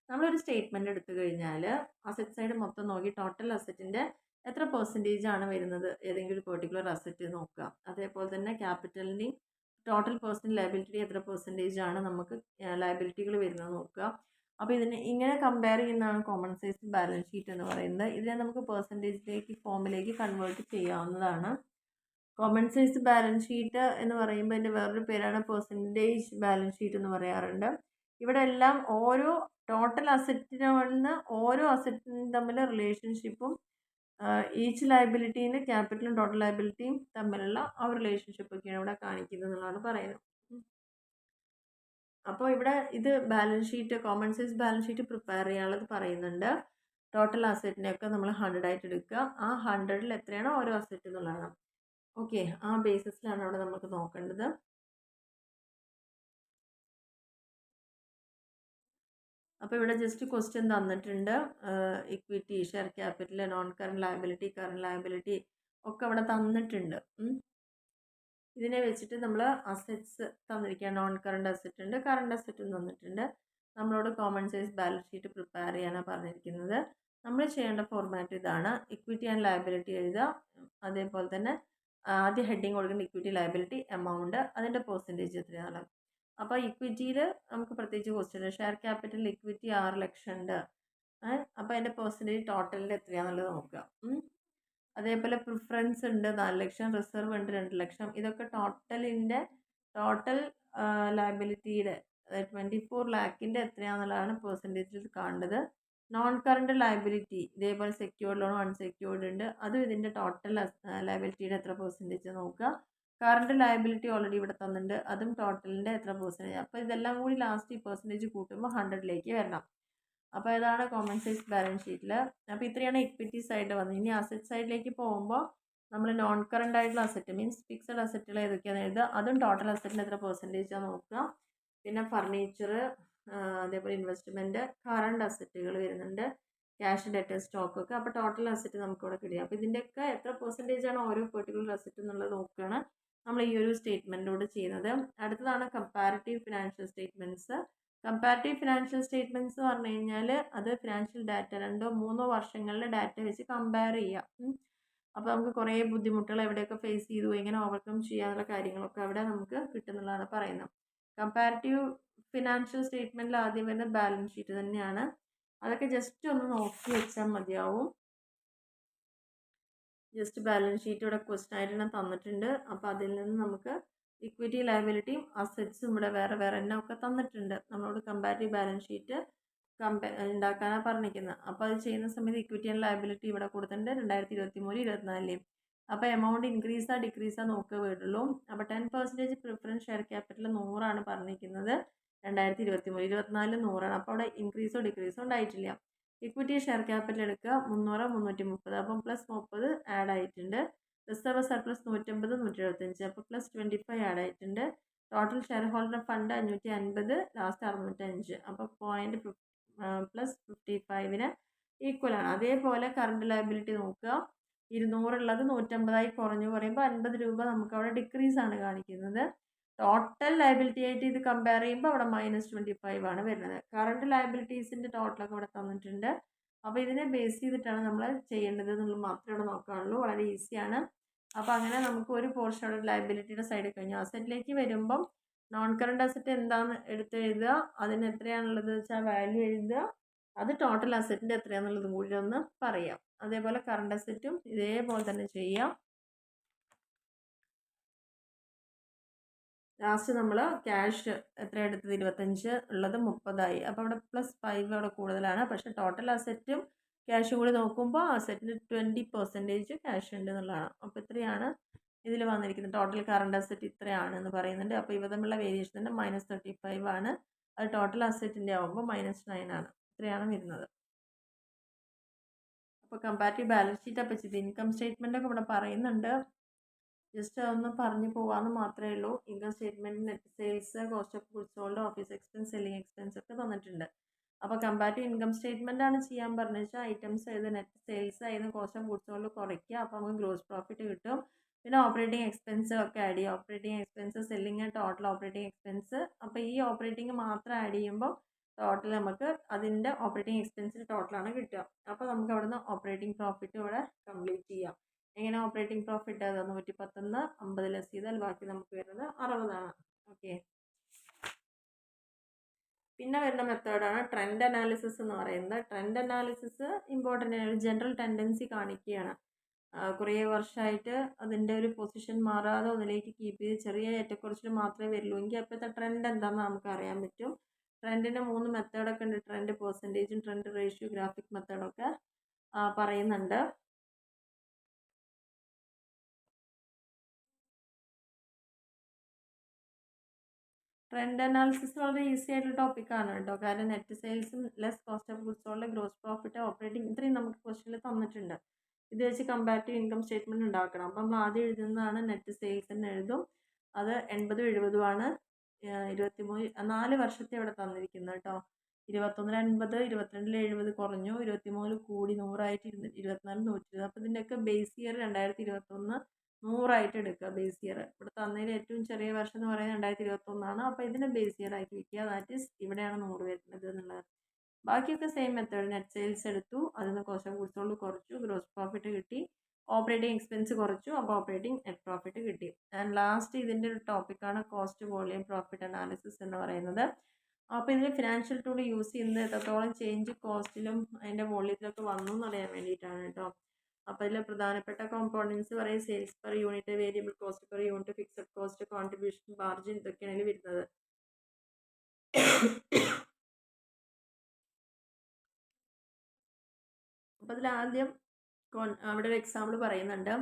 നമ്മളൊരു സ്റ്റേറ്റ്മെൻറ്റ് എടുത്തു കഴിഞ്ഞാൽ അസറ്റ് സൈഡ് മൊത്തം നോക്കി ടോട്ടൽ അസറ്റിൻ്റെ എത്ര പെർസെൻറ്റേജ് ആണ് വരുന്നത് ഏതെങ്കിലും ഒരു പെർട്ടിക്കുലർ അസറ്റ് നോക്കുക. അതേപോലെ തന്നെ ക്യാപിറ്റലിൻ്റെയും ടോട്ടൽ പേഴ്സണൽ ലയബിലിറ്റി എത്ര പെർസെൻറ്റേജ് ആണ് നമുക്ക് ലയബിലിറ്റികൾ വരുന്നത് നോക്കുക. അപ്പോൾ ഇതിന് ഇങ്ങനെ കമ്പയർ ചെയ്യുന്നതാണ് കോമൺ സൈസ് ബാലൻസ് ഷീറ്റ് എന്ന് പറയുന്നത്. ഇതിനെ നമുക്ക് പെർസെൻറ്റേജിലേക്ക് ഫോമിലേക്ക് കൺവേർട്ട് ചെയ്യാവുന്നതാണ്. കോമൺ സൈസ് ബാലൻസ് ഷീറ്റ് എന്ന് പറയുമ്പോൾ അതിൻ്റെ വേറൊരു പേരാണ് പെർസെൻറ്റേജ് ബാലൻസ് ഷീറ്റ് എന്ന് പറയാറുണ്ട്. ഇവിടെ എല്ലാം ഓരോ ടോട്ടൽ അസറ്റിന് ഓരോ അസറ്റിനും തമ്മിൽ റിലേഷൻഷിപ്പും ഈച്ച് ലയബിലിറ്റീന് ക്യാപിറ്റലും ടോട്ടൽ ലയബിലിറ്റിയും തമ്മിലുള്ള ആ റിലേഷൻഷിപ്പൊക്കെയാണ് ഇവിടെ കാണിക്കുന്നത് എന്നുള്ളതാണ് പറയുന്നത്. അപ്പോൾ ഇവിടെ ഇത് balance sheet common size balance sheet prepare ചെയ്യാനുള്ളത് പറയുന്നുണ്ട്. ടോട്ടൽ അസറ്റിനെയൊക്കെ നമ്മൾ 100 ആയിട്ട് എടുക്കുക. ആ 100ൽ എത്രയാണോ ഓരോ അസറ്റ് എന്നുള്ളതാണ്. ഓക്കെ, ആ ബേസിസിലാണ് അവിടെ നമുക്ക് നോക്കേണ്ടത്. അപ്പോൾ ഇവിടെ ജസ്റ്റ് ക്വസ്റ്റ്യൻ തന്നിട്ടുണ്ട്. Equity, share capital, non current liability ഒക്കെ അവിടെ തന്നിട്ടുണ്ട്. ഇതിനെ വെച്ചിട്ട് നമ്മൾ അസറ്റ്സ് തന്നിരിക്കുക. നോൺ കറണ്ട് അസറ്റ് ഉണ്ട്, കറണ്ട് അസറ്റും തന്നിട്ടുണ്ട്. നമ്മളോട് common size balance sheet prepare ചെയ്യാനാണ് പറഞ്ഞിരിക്കുന്നത്. നമ്മൾ ചെയ്യേണ്ട ഫോർമാറ്റ് ഇതാണ്. ഇക്വിറ്റി ആൻഡ് ലയബിലിറ്റി എഴുതുക. അതേപോലെ തന്നെ ആദ്യ ഹെഡിങ് കൊടുക്കേണ്ട ഇക്വിറ്റി ലയബിലിറ്റി എമൗണ്ട് അതിൻ്റെ പെർസെൻറ്റേജ് എത്രയാണുള്ളത്. അപ്പോൾ ഇക്വിറ്റിയിൽ നമുക്ക് പ്രത്യേകിച്ച് ക്വസ്റ്റ്യൻ ഷെയർ ക്യാപിറ്റൽ ഇക്വിറ്റി 6 ലക്ഷം ഉണ്ട്. അപ്പോൾ അതിൻ്റെ പെർസെൻറ്റേജ് ടോട്ടലിൽ എത്രയാണെന്നുള്ളത് നോക്കുക. അതേപോലെ പ്രിഫറൻസ് ഉണ്ട് 4 ലക്ഷം, റിസർവ് ഉണ്ട് 2 ലക്ഷം. ഇതൊക്കെ ടോട്ടൽ ലയബിലിറ്റിയുടെ അതായത് 24 ലാക്കിൻ്റെ എത്രയാണെന്നുള്ളതാണ് പെർസെൻറ്റേജിൽ കാണേണ്ടത്. നോൺ കറണ്ട് ലയബിലിറ്റി ഇതേപോലെ സെക്യൂർഡ് ലോൺ അൺസെക്യൂർഡ് ഉണ്ട്. അതും ഇതിൻ്റെ ടോട്ടൽ ലയബിലിറ്റിയുടെ എത്ര പെർസെൻറ്റേജ് നോക്കുക. കറണ്ട് ലയബിലിറ്റി ഓൾറെഡി ഇവിടെ തന്നിട്ടുണ്ട്, അതും ടോട്ടലിൻ്റെ എത്ര പെർസെൻറ്റേജ്. അപ്പോൾ ഇതെല്ലാം കൂടി ലാസ്റ്റ് ഈ പെർസെൻറ്റേജ് കൂട്ടുമ്പോൾ 100ലേക്ക് വരണം. അപ്പോൾ ഇതാണ് കോമൺ സൈസ് ബാലൻസ് ഷീറ്റിൽ. അപ്പോൾ ഇത്രയാണ് ഇക്വിറ്റി സൈഡ് വന്നത്. ഇനി അസറ്റ് സൈഡിലേക്ക് പോകുമ്പോൾ നമ്മൾ നോൺ കറണ്ട് ആയിട്ടുള്ള അസറ്റ് മീൻസ് ഫിക്സഡ് അസറ്റുകൾ ഏതൊക്കെയാണെന്ന് എഴുതുക. അതും ടോട്ടൽ അസറ്റിൻ്റെ എത്ര പെർസെൻറ്റേജാണ് നോക്കുക. പിന്നെ ഫർണിച്ചർ, അതേപോലെ ഇൻവെസ്റ്റ്മെൻറ്റ്, കറണ്ട് അസറ്റുകൾ വരുന്നുണ്ട്, ക്യാഷ്, ഡെറ്റ്, സ്റ്റോക്കൊക്കെ. അപ്പോൾ ടോട്ടൽ അസറ്റ് നമുക്കിവിടെ കിട്ടുക. അപ്പോൾ ഇതിൻ്റെയൊക്കെ എത്ര പെർസെൻറ്റേജാണ് ഓരോ പെർട്ടിക്കുലർ അസറ്റ് എന്നുള്ളത് നോക്കുകയാണ് നമ്മൾ ഈ ഒരു സ്റ്റേറ്റ്മെൻറ്റിലൂടെ ചെയ്യുന്നത്. അടുത്തതാണ് comparative financial statements. Comparative financial statements എന്ന് പറഞ്ഞു കഴിഞ്ഞാൽ അത് ഫിനാൻഷ്യൽ ഡാറ്റ 2-3 വർഷങ്ങളിലെ ഡാറ്റ വെച്ച് കമ്പയർ ചെയ്യാം. അപ്പോൾ നമുക്ക് കുറേ ബുദ്ധിമുട്ടുകൾ എവിടെയൊക്കെ ഫേസ് ചെയ്തു, എങ്ങനെ ഓവർകം ചെയ്യാനുള്ള കാര്യങ്ങളൊക്കെ അവിടെ നമുക്ക് കിട്ടുന്നുള്ളതാണ് പറയുന്നത്. കമ്പാരിറ്റീവ് ഫിനാൻഷ്യൽ സ്റ്റേറ്റ്മെൻറ്റിൽ ആദ്യം വരുന്ന ബാലൻസ് ഷീറ്റ് തന്നെയാണ്. അതൊക്കെ ജസ്റ്റ് ഒന്ന് നോക്കി വെച്ചാൽ മതിയാവും. ജസ്റ്റ് ബാലൻസ് ഷീറ്റ് ഇവിടെ ക്വസ്റ്റൻ ആയിട്ട് തന്നെ തന്നിട്ടുണ്ട്. അപ്പോൾ അതിൽ നിന്ന് നമുക്ക് ഇക്വിറ്റി ലയബിലിറ്റിയും അസറ്റ്സും ഇവിടെ വേറെ തന്നെ ഒക്കെ തന്നിട്ടുണ്ട്. നമ്മളോട് കമ്പാരിറ്റീവ് ബാലൻസ് ഷീറ്റ് ഉണ്ടാക്കാനാണ് പറഞ്ഞിരിക്കുന്നത്. അപ്പോൾ അത് ചെയ്യുന്ന സമയത്ത് ഇക്വിറ്റി ആൻഡ് ലയബിലിറ്റി ഇവിടെ കൊടുത്തിട്ടുണ്ട് 2023-24. അപ്പോൾ എമൗണ്ട് ഇൻക്രീസാ ഡിക്രീസാ നോക്കുക വീടുള്ളൂ. അപ്പോൾ 10% പ്രിഫറൻസ് ഷെയർ ക്യാപിറ്റൽ 100 പറഞ്ഞിരിക്കുന്നത്. 2023-24 100. അപ്പോൾ അവിടെ ഇൻക്രീസോ ഡിക്രീസോ ഉണ്ടായിട്ടില്ല. ഇക്വിറ്റി ഷെയർ ക്യാപിറ്റൽ എടുക്കുക 300 330. അപ്പം +30 ആഡ് ആയിട്ടുണ്ട്. Reserve surplus 150 175. അപ്പോൾ +25 ആഡ് ആയിട്ടുണ്ട്. Total share holder fund 550, last 605. അപ്പോൾ +55 ഈക്വലാണ്. അതേപോലെ കറണ്ട് ലയബിലിറ്റി നോക്കുക. 200 ഉള്ളത് 150 കുറഞ്ഞു പറയുമ്പോൾ 50 രൂപ നമുക്ക് അവിടെ ഡിക്രീസ് ആണ് കാണിക്കുന്നത്. ടോട്ടൽ ലയബിലിറ്റി ആയിട്ട് ഇത് കമ്പയർ ചെയ്യുമ്പോൾ അവിടെ -25 ആണ് വരുന്നത്. കറണ്ട് ലയബിലിറ്റീസിൻ്റെ ടോട്ടലൊക്കെ ഇവിടെ തന്നിട്ടുണ്ട്. അപ്പോൾ ഇതിനെ ബേസ് ചെയ്തിട്ടാണ് നമ്മൾ ചെയ്യേണ്ടത് എന്നുള്ളത് മാത്രമേ ഇവിടെ നോക്കാനുള്ളൂ. വളരെ ഈസിയാണ്. അപ്പോൾ അങ്ങനെ നമുക്ക് ഒരു പോർഷൻ അവിടെ ലയബിലിറ്റിയുടെ സൈഡിൽ കഴിഞ്ഞു. അസറ്റിലേക്ക് വരുമ്പം നോൺ കറണ്ട് അസറ്റ് എന്താണെന്ന് എഴുതുക. അതിന് എത്രയാണുള്ളത് വെച്ചാൽ വാല്യൂ എഴുതുക. അത് ടോട്ടൽ അസറ്റിൻ്റെ എത്രയാണെന്നുള്ളതും കൂടി ഒന്ന് പറയാം. അതേപോലെ കറണ്ട് അസറ്റും ഇതേപോലെ തന്നെ ചെയ്യാം. ലാസ്റ്റ് നമ്മൾ ക്യാഷ് എത്ര എടുത്തത് 25 ഉള്ളത് 30 അപ്പോൾ അവിടെ +5 അവിടെ കൂടുതലാണ്. പക്ഷേ ടോട്ടൽ അസറ്റും ക്യാഷും കൂടി നോക്കുമ്പോൾ അസറ്റിന് 20% ക്യാഷ് ഉണ്ട് എന്നുള്ളതാണ്. അപ്പോൾ ഇത്രയാണ് ഇതിൽ വന്നിരിക്കുന്നത്. ടോട്ടൽ കറണ്ട് അസറ്റ് ഇത്രയാണെന്ന് പറയുന്നുണ്ട്. അപ്പോൾ ഇവ തമ്മിലുള്ള വേരിയേഷൻ തന്നെ -35 ആണ്. അത് ടോട്ടൽ അസറ്റിൻ്റെ ആകുമ്പോൾ -9 ആണ്. ഇത്രയാണ് വരുന്നത്. അപ്പോൾ കമ്പാരിറ്റീവ് ബാലൻസ് ഷീറ്റ് അപ്പോൾ ചെയ്ത് ഇൻകം സ്റ്റേറ്റ്മെൻ്റ് ഒക്കെ ഇവിടെ പറയുന്നുണ്ട്. ജസ്റ്റ് അതൊന്ന് പറഞ്ഞു പോകാമെന്ന് മാത്രമേ ഉള്ളൂ. Income statement, net sales, cost of goods sold, office expense, selling expense ഒക്കെ തന്നിട്ടുണ്ട്. അപ്പോൾ കമ്പാരിറ്റീവ് ഇൻകം സ്റ്റേറ്റ്മെൻ്റ് ആണ് ചെയ്യാൻ പറഞ്ഞു വെച്ചാൽ ഐറ്റംസ് ഏത് നെറ്റ് സെയിൽസ് ആയിരുന്നു, കോസ്റ്റ് ഓഫ് ഗുഡ്സ് സോൾഡ് കുറയ്ക്കുക. അപ്പോൾ നമുക്ക് ഗ്രോസ് പ്രോഫിറ്റ് കിട്ടും. പിന്നെ ഓപ്പറേറ്റിംഗ് എക്സ്പെൻസ് ഒക്കെ ആഡ് ചെയ്യുക. Operating expense, selling, total operating expense. അപ്പോൾ ഈ ഓപ്പറേറ്റിംഗ് മാത്രം ആഡ് ചെയ്യുമ്പോൾ ടോട്ടൽ നമുക്ക് അതിൻ്റെ ഓപ്പറേറ്റിംഗ് എക്സ്പെൻസിൻ്റെ ടോട്ടലാണ് കിട്ടുക. അപ്പോൾ നമുക്ക് അവിടെ നിന്ന് ഓപ്പറേറ്റിംഗ് പ്രോഫിറ്റ് ഇവിടെ കംപ്ലീറ്റ് ചെയ്യാം. എങ്ങനെ ഓപ്പറേറ്റിംഗ് പ്രോഫിറ്റ് അത് 110 50 ലെസ് ചെയ്താൽ ബാക്കി നമുക്ക് വരുന്നത് 60 ആണ്. ഓക്കെ. പിന്നെ വരുന്ന മെത്തേഡാണ് ട്രെൻഡ് അനാലിസിസ് എന്ന് പറയുന്നത്. ട്രെൻഡ് അനാലിസിസ് ഇമ്പോർട്ടൻ്റ് ആണ്. ജനറൽ ടെൻഡൻസി കാണിക്കുകയാണ്. കുറേ വർഷമായിട്ട് അതിൻ്റെ ഒരു പൊസിഷൻ മാറാതെ ഒന്നിലേക്ക് കീപ്പ് ചെയ്ത് ചെറിയ ഏറ്റക്കുറച്ചിൽ മാത്രമേ വരുള്ളൂ എങ്കിൽ അപ്പോഴത്തെ ട്രെൻഡ് എന്താണെന്ന് നമുക്ക് അറിയാൻ പറ്റും. ട്രെൻഡിന് 3 മെത്തേഡൊക്കെ ഉണ്ട്. ട്രെൻഡ് പെർസെൻറ്റേജും ട്രെൻഡ് റേഷ്യോ, ഗ്രാഫിക് മെത്തേഡൊക്കെ പറയുന്നുണ്ട്. ട്രെൻഡ് അനാലിസിസ് വളരെ ഈസി ആയിട്ടുള്ള ടോപ്പിക്കാണ് കേട്ടോ. കാരണം നെറ്റ് സെയിൽസും less cost of goods sold, gross profit, operating ഇത്രയും നമുക്ക് ക്വസ്റ്റ്യനിൽ തന്നിട്ടുണ്ട്. ഇത് വെച്ച് കമ്പാരിറ്റീവ് ഇൻകം സ്റ്റേറ്റ്മെൻറ്റ് ഉണ്ടാക്കണം. അപ്പം നമ്മൾ ആദ്യം എഴുതുന്നതാണ് നെറ്റ് സെയിൽസ് എന്ന് എഴുതും. അത് 80 70 ആണ്. 4 വർഷത്തെ ഇവിടെ തന്നിരിക്കുന്നത് കേട്ടോ. 21 80, 22 70 കുറഞ്ഞു, 23 കൂടി 100 ആയിട്ട് 24 120. അപ്പോൾ ഇതിൻ്റെയൊക്കെ ബേസ് ഇയർ 2021 100 എടുക്കുക. ബേസ് ഇയർ ഇവിടെ തന്നതിൽ ഏറ്റവും ചെറിയ വർഷം എന്ന് പറയുന്നത് 2021 ആണ്. അപ്പോൾ ഇതിനെ ബേസ് ഇയർ ആക്കി വയ്ക്കുക. ദാറ്റ് ഈസ് ഇവിടെയാണ് 100 വരുന്നത് എന്നുള്ളത്. ബാക്കിയൊക്കെ സെയിം മെത്തേഡ്. നെറ്റ് സെയിൽസ് എടുത്തു, അതിൽ നിന്ന് കോസ്റ്റ് ഓഫ് ഗുഡ്സ് സോൾഡ് കുറച്ചു, ഗ്രോസ് പ്രോഫിറ്റ് കിട്ടി, ഓപ്പറേറ്റിംഗ് എക്സ്പെൻസ് കുറച്ചു, അപ്പോൾ ഓപ്പറേറ്റിംഗ് നെറ്റ് പ്രോഫിറ്റ് കിട്ടി. ആൻഡ് ലാസ്റ്റ് ഇതിൻ്റെ ഒരു ടോപ്പിക്കാണ് കോസ്റ്റ് വോളിയം പ്രോഫിറ്റ് അനാലിസിസ് എന്ന് പറയുന്നത്. അപ്പോൾ ഇതിൽ ഫിനാൻഷ്യൽ ടൂൾ യൂസ് ചെയ്യുന്നത് എത്രത്തോളം ചേഞ്ച് കോസ്റ്റിലും അതിൻ്റെ വോളിയത്തിലൊക്കെ വന്നു എന്നറിയാൻ വേണ്ടിയിട്ടാണ് കേട്ടോ. അപ്പോൾ ഇതിൽ പ്രധാനപ്പെട്ട കോമ്പോണൻസ് പറയും sales per unit, variable cost per unit, fixed cost, contribution margin, ഇതൊക്കെയാണ് ഇതിൽ വരുന്നത്. അപ്പോൾ അതിൽ ആദ്യം അവിടെ ഒരു എക്സാമ്പിൾ പറയുന്നുണ്ട്.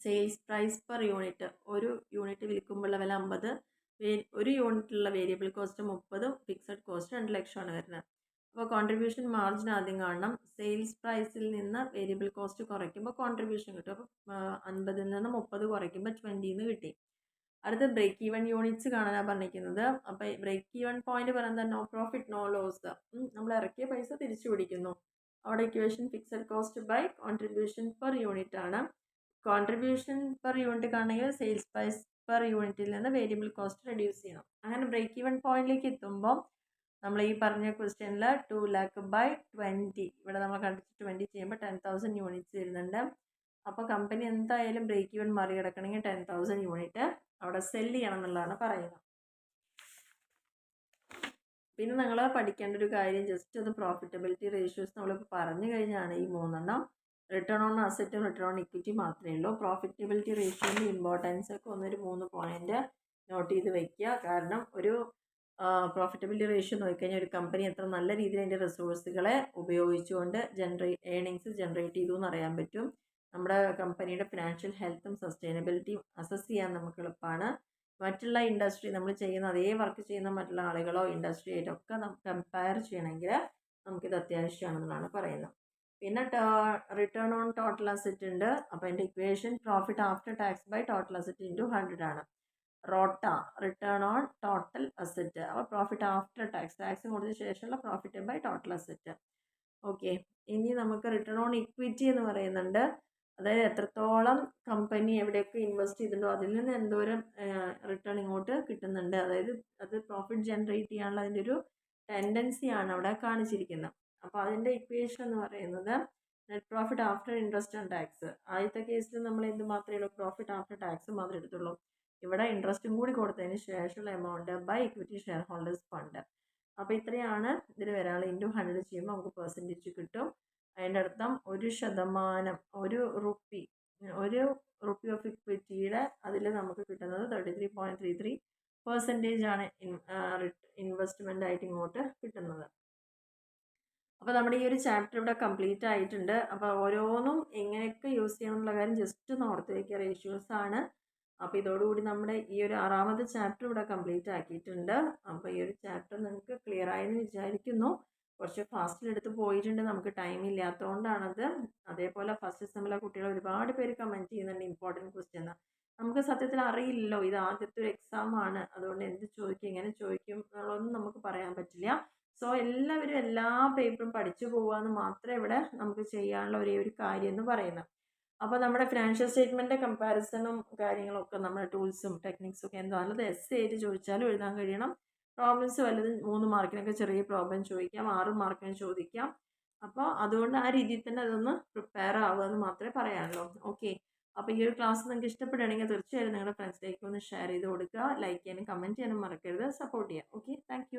സെയിൽസ് പ്രൈസ് പെർ യൂണിറ്റ്, ഒരു യൂണിറ്റ് വിൽക്കുമ്പോഴുള്ള വില 50, ഒരു യൂണിറ്റിലുള്ള വേരിയബിൾ കോസ്റ്റ് 30, ഫിക്സഡ് കോസ്റ്റ് 2 ലക്ഷമാണ് വരുന്നത്. അപ്പോൾ കോൺട്രിബ്യൂഷൻ മാർജിൻ ആദ്യം കാണണം. സെയിൽസ് പ്രൈസിൽ നിന്ന് വേരിയബിൾ കോസ്റ്റ് കുറയ്ക്കുമ്പോൾ കോൺട്രിബ്യൂഷൻ കിട്ടും. അപ്പോൾ 50 നിന്ന് 30 കുറയ്ക്കുമ്പോൾ 20 കിട്ടി. അടുത്ത ബ്രേക്ക് ഈവൻ യൂണിറ്റ്സ് കാണാനാണ് പറഞ്ഞിരിക്കുന്നത്. അപ്പോൾ ബ്രേക്ക് ഈവൻ പോയിന്റ് പറയുന്നത് നോ പ്രോഫിറ്റ് നോ ലോസ്. നമ്മൾ ഇറക്കിയ പൈസ തിരിച്ചു പിടിക്കുന്നു. അവിടെ equation fixed cost by contribution per unit ആണ്. കോൺട്രിബ്യൂഷൻ പെർ യൂണിറ്റ് കാണണമെങ്കിൽ സെയിൽസ് പ്രൈസ് പെർ യൂണിറ്റിൽ നിന്ന് വേരിയബിൾ കോസ്റ്റ് റെഡ്യൂസ് ചെയ്യണം. അങ്ങനെ ബ്രേക്ക് ഈവൻ പോയിന്റിലേക്ക് എത്തുമ്പോൾ നമ്മൾ ഈ പറഞ്ഞ ക്വസ്റ്റ്യനിൽ 2 lakh ബൈ 20, ഇവിടെ നമ്മൾ കണ്ടിട്ട് 20 ചെയ്യുമ്പോൾ 10,000 യൂണിറ്റ്സ് വരുന്നുണ്ട്. അപ്പോൾ കമ്പനി എന്തായാലും ബ്രേക്ക് ഈവൻ മറികടക്കണമെങ്കിൽ 10,000 യൂണിറ്റ് അവിടെ സെല് ചെയ്യണം എന്നുള്ളതാണ് പറയുന്നത്. പിന്നെ നിങ്ങൾ പഠിക്കേണ്ട ഒരു കാര്യം, ജസ്റ്റ് ഒന്ന് പ്രോഫിറ്റബിലിറ്റി റേഷ്യോസ് നമ്മളിപ്പോൾ പറഞ്ഞു കഴിഞ്ഞാണ് ഈ 3 റിട്ടേൺ ഓൺ അസറ്റും റിട്ടേൺ ഓൺ ഇക്വിറ്റി മാത്രമേ ഉള്ളൂ. പ്രോഫിറ്റബിലിറ്റി റേഷ്യോൻ്റെ ഇമ്പോർട്ടൻസ് ഒക്കെ ഒന്നൊരു 3 പോയിന്റ് നോട്ട് ചെയ്ത് വയ്ക്കുക. കാരണം ഒരു പ്രോഫിറ്റബിലിറ്റി റേഷ്യോ നോക്കിക്കഴിഞ്ഞാൽ ഒരു കമ്പനി എത്ര നല്ല രീതിയിൽ അതിൻ്റെ റിസോഴ്സുകളെ ഉപയോഗിച്ചുകൊണ്ട് ഏണിങ്സ് ജനറേറ്റ് ചെയ്തു എന്ന് അറിയാൻ പറ്റും. നമ്മുടെ കമ്പനിയുടെ ഫിനാൻഷ്യൽ ഹെൽത്തും സസ്റ്റൈനബിലിറ്റിയും അസസ് ചെയ്യാൻ നമുക്ക് എളുപ്പമാണ്. മറ്റുള്ള ഇൻഡസ്ട്രി നമ്മൾ ചെയ്യുന്ന അതേ വർക്ക് ചെയ്യുന്ന മറ്റുള്ള ആളുകളോ ഇൻഡസ്ട്രി ആയിട്ടൊക്കെ നമുക്ക് കമ്പയർ ചെയ്യണമെങ്കിൽ നമുക്കിത് അത്യാവശ്യമാണെന്നാണ് പറയുന്നത്. പിന്നെ റിട്ടേൺ ഓൺ ടോട്ടൽ അസറ്റ് ഉണ്ട്. അപ്പോൾ അതിൻ്റെ equation profit after tax by total asset into 100 ആണ്. ROTA return on total asset, അപ്പോൾ പ്രോഫിറ്റ് ആഫ്റ്റർ ടാക്സ് കൊടുത്ത ശേഷമുള്ള profit by total asset. Okay, ഇനി നമുക്ക് റിട്ടേൺ ഓൺ ഇക്വിറ്റി എന്ന് പറയുന്നുണ്ട്. അതായത് എത്രത്തോളം കമ്പനി എവിടെയൊക്കെ ഇൻവെസ്റ്റ് ചെയ്തിട്ടുണ്ടോ അതിൽ നിന്ന് എന്തോരം റിട്ടേൺ ഇങ്ങോട്ട് കിട്ടുന്നുണ്ട്. അതായത് അത് പ്രോഫിറ്റ് ജനറേറ്റ് ചെയ്യാനുള്ള അതിൻ്റെ ഒരു ടെൻഡൻസിയാണ് അവിടെ കാണിച്ചിരിക്കുന്നത്. അപ്പോൾ അതിൻ്റെ ഇക്വേഷൻ എന്ന് പറയുന്നത് net profit after interest and tax. ആദ്യത്തെ കേസിൽ നമ്മൾ എന്ത് മാത്രമേ ഉള്ളൂ, പ്രോഫിറ്റ് ആഫ്റ്റർ ടാക്സ് മാത്രമേ എടുത്തുള്ളൂ. ഇവിടെ ഇൻട്രസ്റ്റും കൂടി കൊടുത്തതിന് ശേഷമുള്ള amount by equity share holders fund. അപ്പോൾ ഇത്രയാണ് ഇതിൽ വരാനുള്ള. ഇൻറ്റു 100 ചെയ്യുമ്പോൾ നമുക്ക് പെർസെൻറ്റേജ് കിട്ടും. അതിൻ്റെ അർത്ഥം 1%, 1 റുപ്പി ഓഫ് ഇക്വിറ്റിയുടെ അതിൽ നമുക്ക് കിട്ടുന്നത് 33.33% ആണ് ഇൻവെസ്റ്റ്മെൻ്റ് ആയിട്ട് ഇങ്ങോട്ട് കിട്ടുന്നത്. അപ്പോൾ നമ്മുടെ ഈ ഒരു ചാപ്റ്റർ ഇവിടെ കംപ്ലീറ്റ് ആയിട്ടുണ്ട്. അപ്പോൾ ഓരോന്നും എങ്ങനെയൊക്കെ യൂസ് ചെയ്യണം എന്നുള്ള കാര്യം ജസ്റ്റ് ഒന്ന് ഓർത്ത് വയ്ക്കുക. റേഷ്യോസ് ആണ്. അപ്പോൾ ഇതോടുകൂടി നമ്മുടെ ഈ ഒരു 6ാമത്തെ ചാപ്റ്റർ ഇവിടെ കംപ്ലീറ്റ് ആക്കിയിട്ടുണ്ട്. അപ്പോൾ ഈ ഒരു ചാപ്റ്റർ നിങ്ങൾക്ക് ക്ലിയർ ആയെന്ന് വിചാരിക്കുന്നു. കുറച്ച് ഫാസ്റ്റിലെടുത്ത് പോയിട്ടുണ്ട്, നമുക്ക് ടൈം ഇല്ലാത്തതുകൊണ്ടാണത്. അതേപോലെ ഫസ്റ്റ് സെമ്മിലെ കുട്ടികൾ ഒരുപാട് പേര് കമൻറ്റ് ചെയ്യുന്നുണ്ട് ഇമ്പോർട്ടൻറ്റ് ക്വസ്റ്റ്യൻ. നമുക്ക് സത്യത്തിൽ അറിയില്ലല്ലോ, ഇത് ആദ്യത്തെ ഒരു എക്സാം ആണ്. അതുകൊണ്ട് എന്ത് ചോദിക്കും എങ്ങനെ ചോദിക്കും എന്നുള്ളതൊന്നും നമുക്ക് പറയാൻ പറ്റില്ല. സോ എല്ലാവരും എല്ലാ പേപ്പറും പഠിച്ചു പോകാമെന്ന് മാത്രമേ ഇവിടെ നമുക്ക് ചെയ്യാനുള്ള ഒരേ ഒരു കാര്യം എന്ന് പറയുന്നത്. അപ്പോൾ നമ്മുടെ ഫിനാൻഷ്യൽ സ്റ്റേറ്റ്മെൻറ്റ് കമ്പാരിസണും കാര്യങ്ങളൊക്കെ നമ്മുടെ ടൂൾസും ടെക്നിക്സും ഒക്കെ എന്താണത് എസ് ആയിട്ട് ചോദിച്ചാലും എഴുതാൻ കഴിയണം. പ്രോബ്ലംസ് വല്ലതും 3 മാർക്കിനൊക്കെ ചെറിയ പ്രോബ്ലം ചോദിക്കാം, 6 മാർക്കിന് ചോദിക്കാം. അപ്പോൾ അതുകൊണ്ട് ആ രീതിയിൽ തന്നെ അതൊന്ന് പ്രിപ്പയർ ആവുക എന്ന് മാത്രമേ പറയാനുള്ളൂ. ഓക്കെ, അപ്പോൾ ഈ ഒരു ക്ലാസ് നിങ്ങൾക്ക് ഇഷ്ടപ്പെടുകയാണെങ്കിൽ തീർച്ചയായും നിങ്ങളുടെ ഫ്രണ്ട്സിലേക്ക് ഒന്ന് ഷെയർ ചെയ്ത് കൊടുക്കുക. ലൈക്ക് ചെയ്യാനും കമൻറ്റ് ചെയ്യാനും മറക്കരുത്. സപ്പോർട്ട് ചെയ്യാം. Okay, thank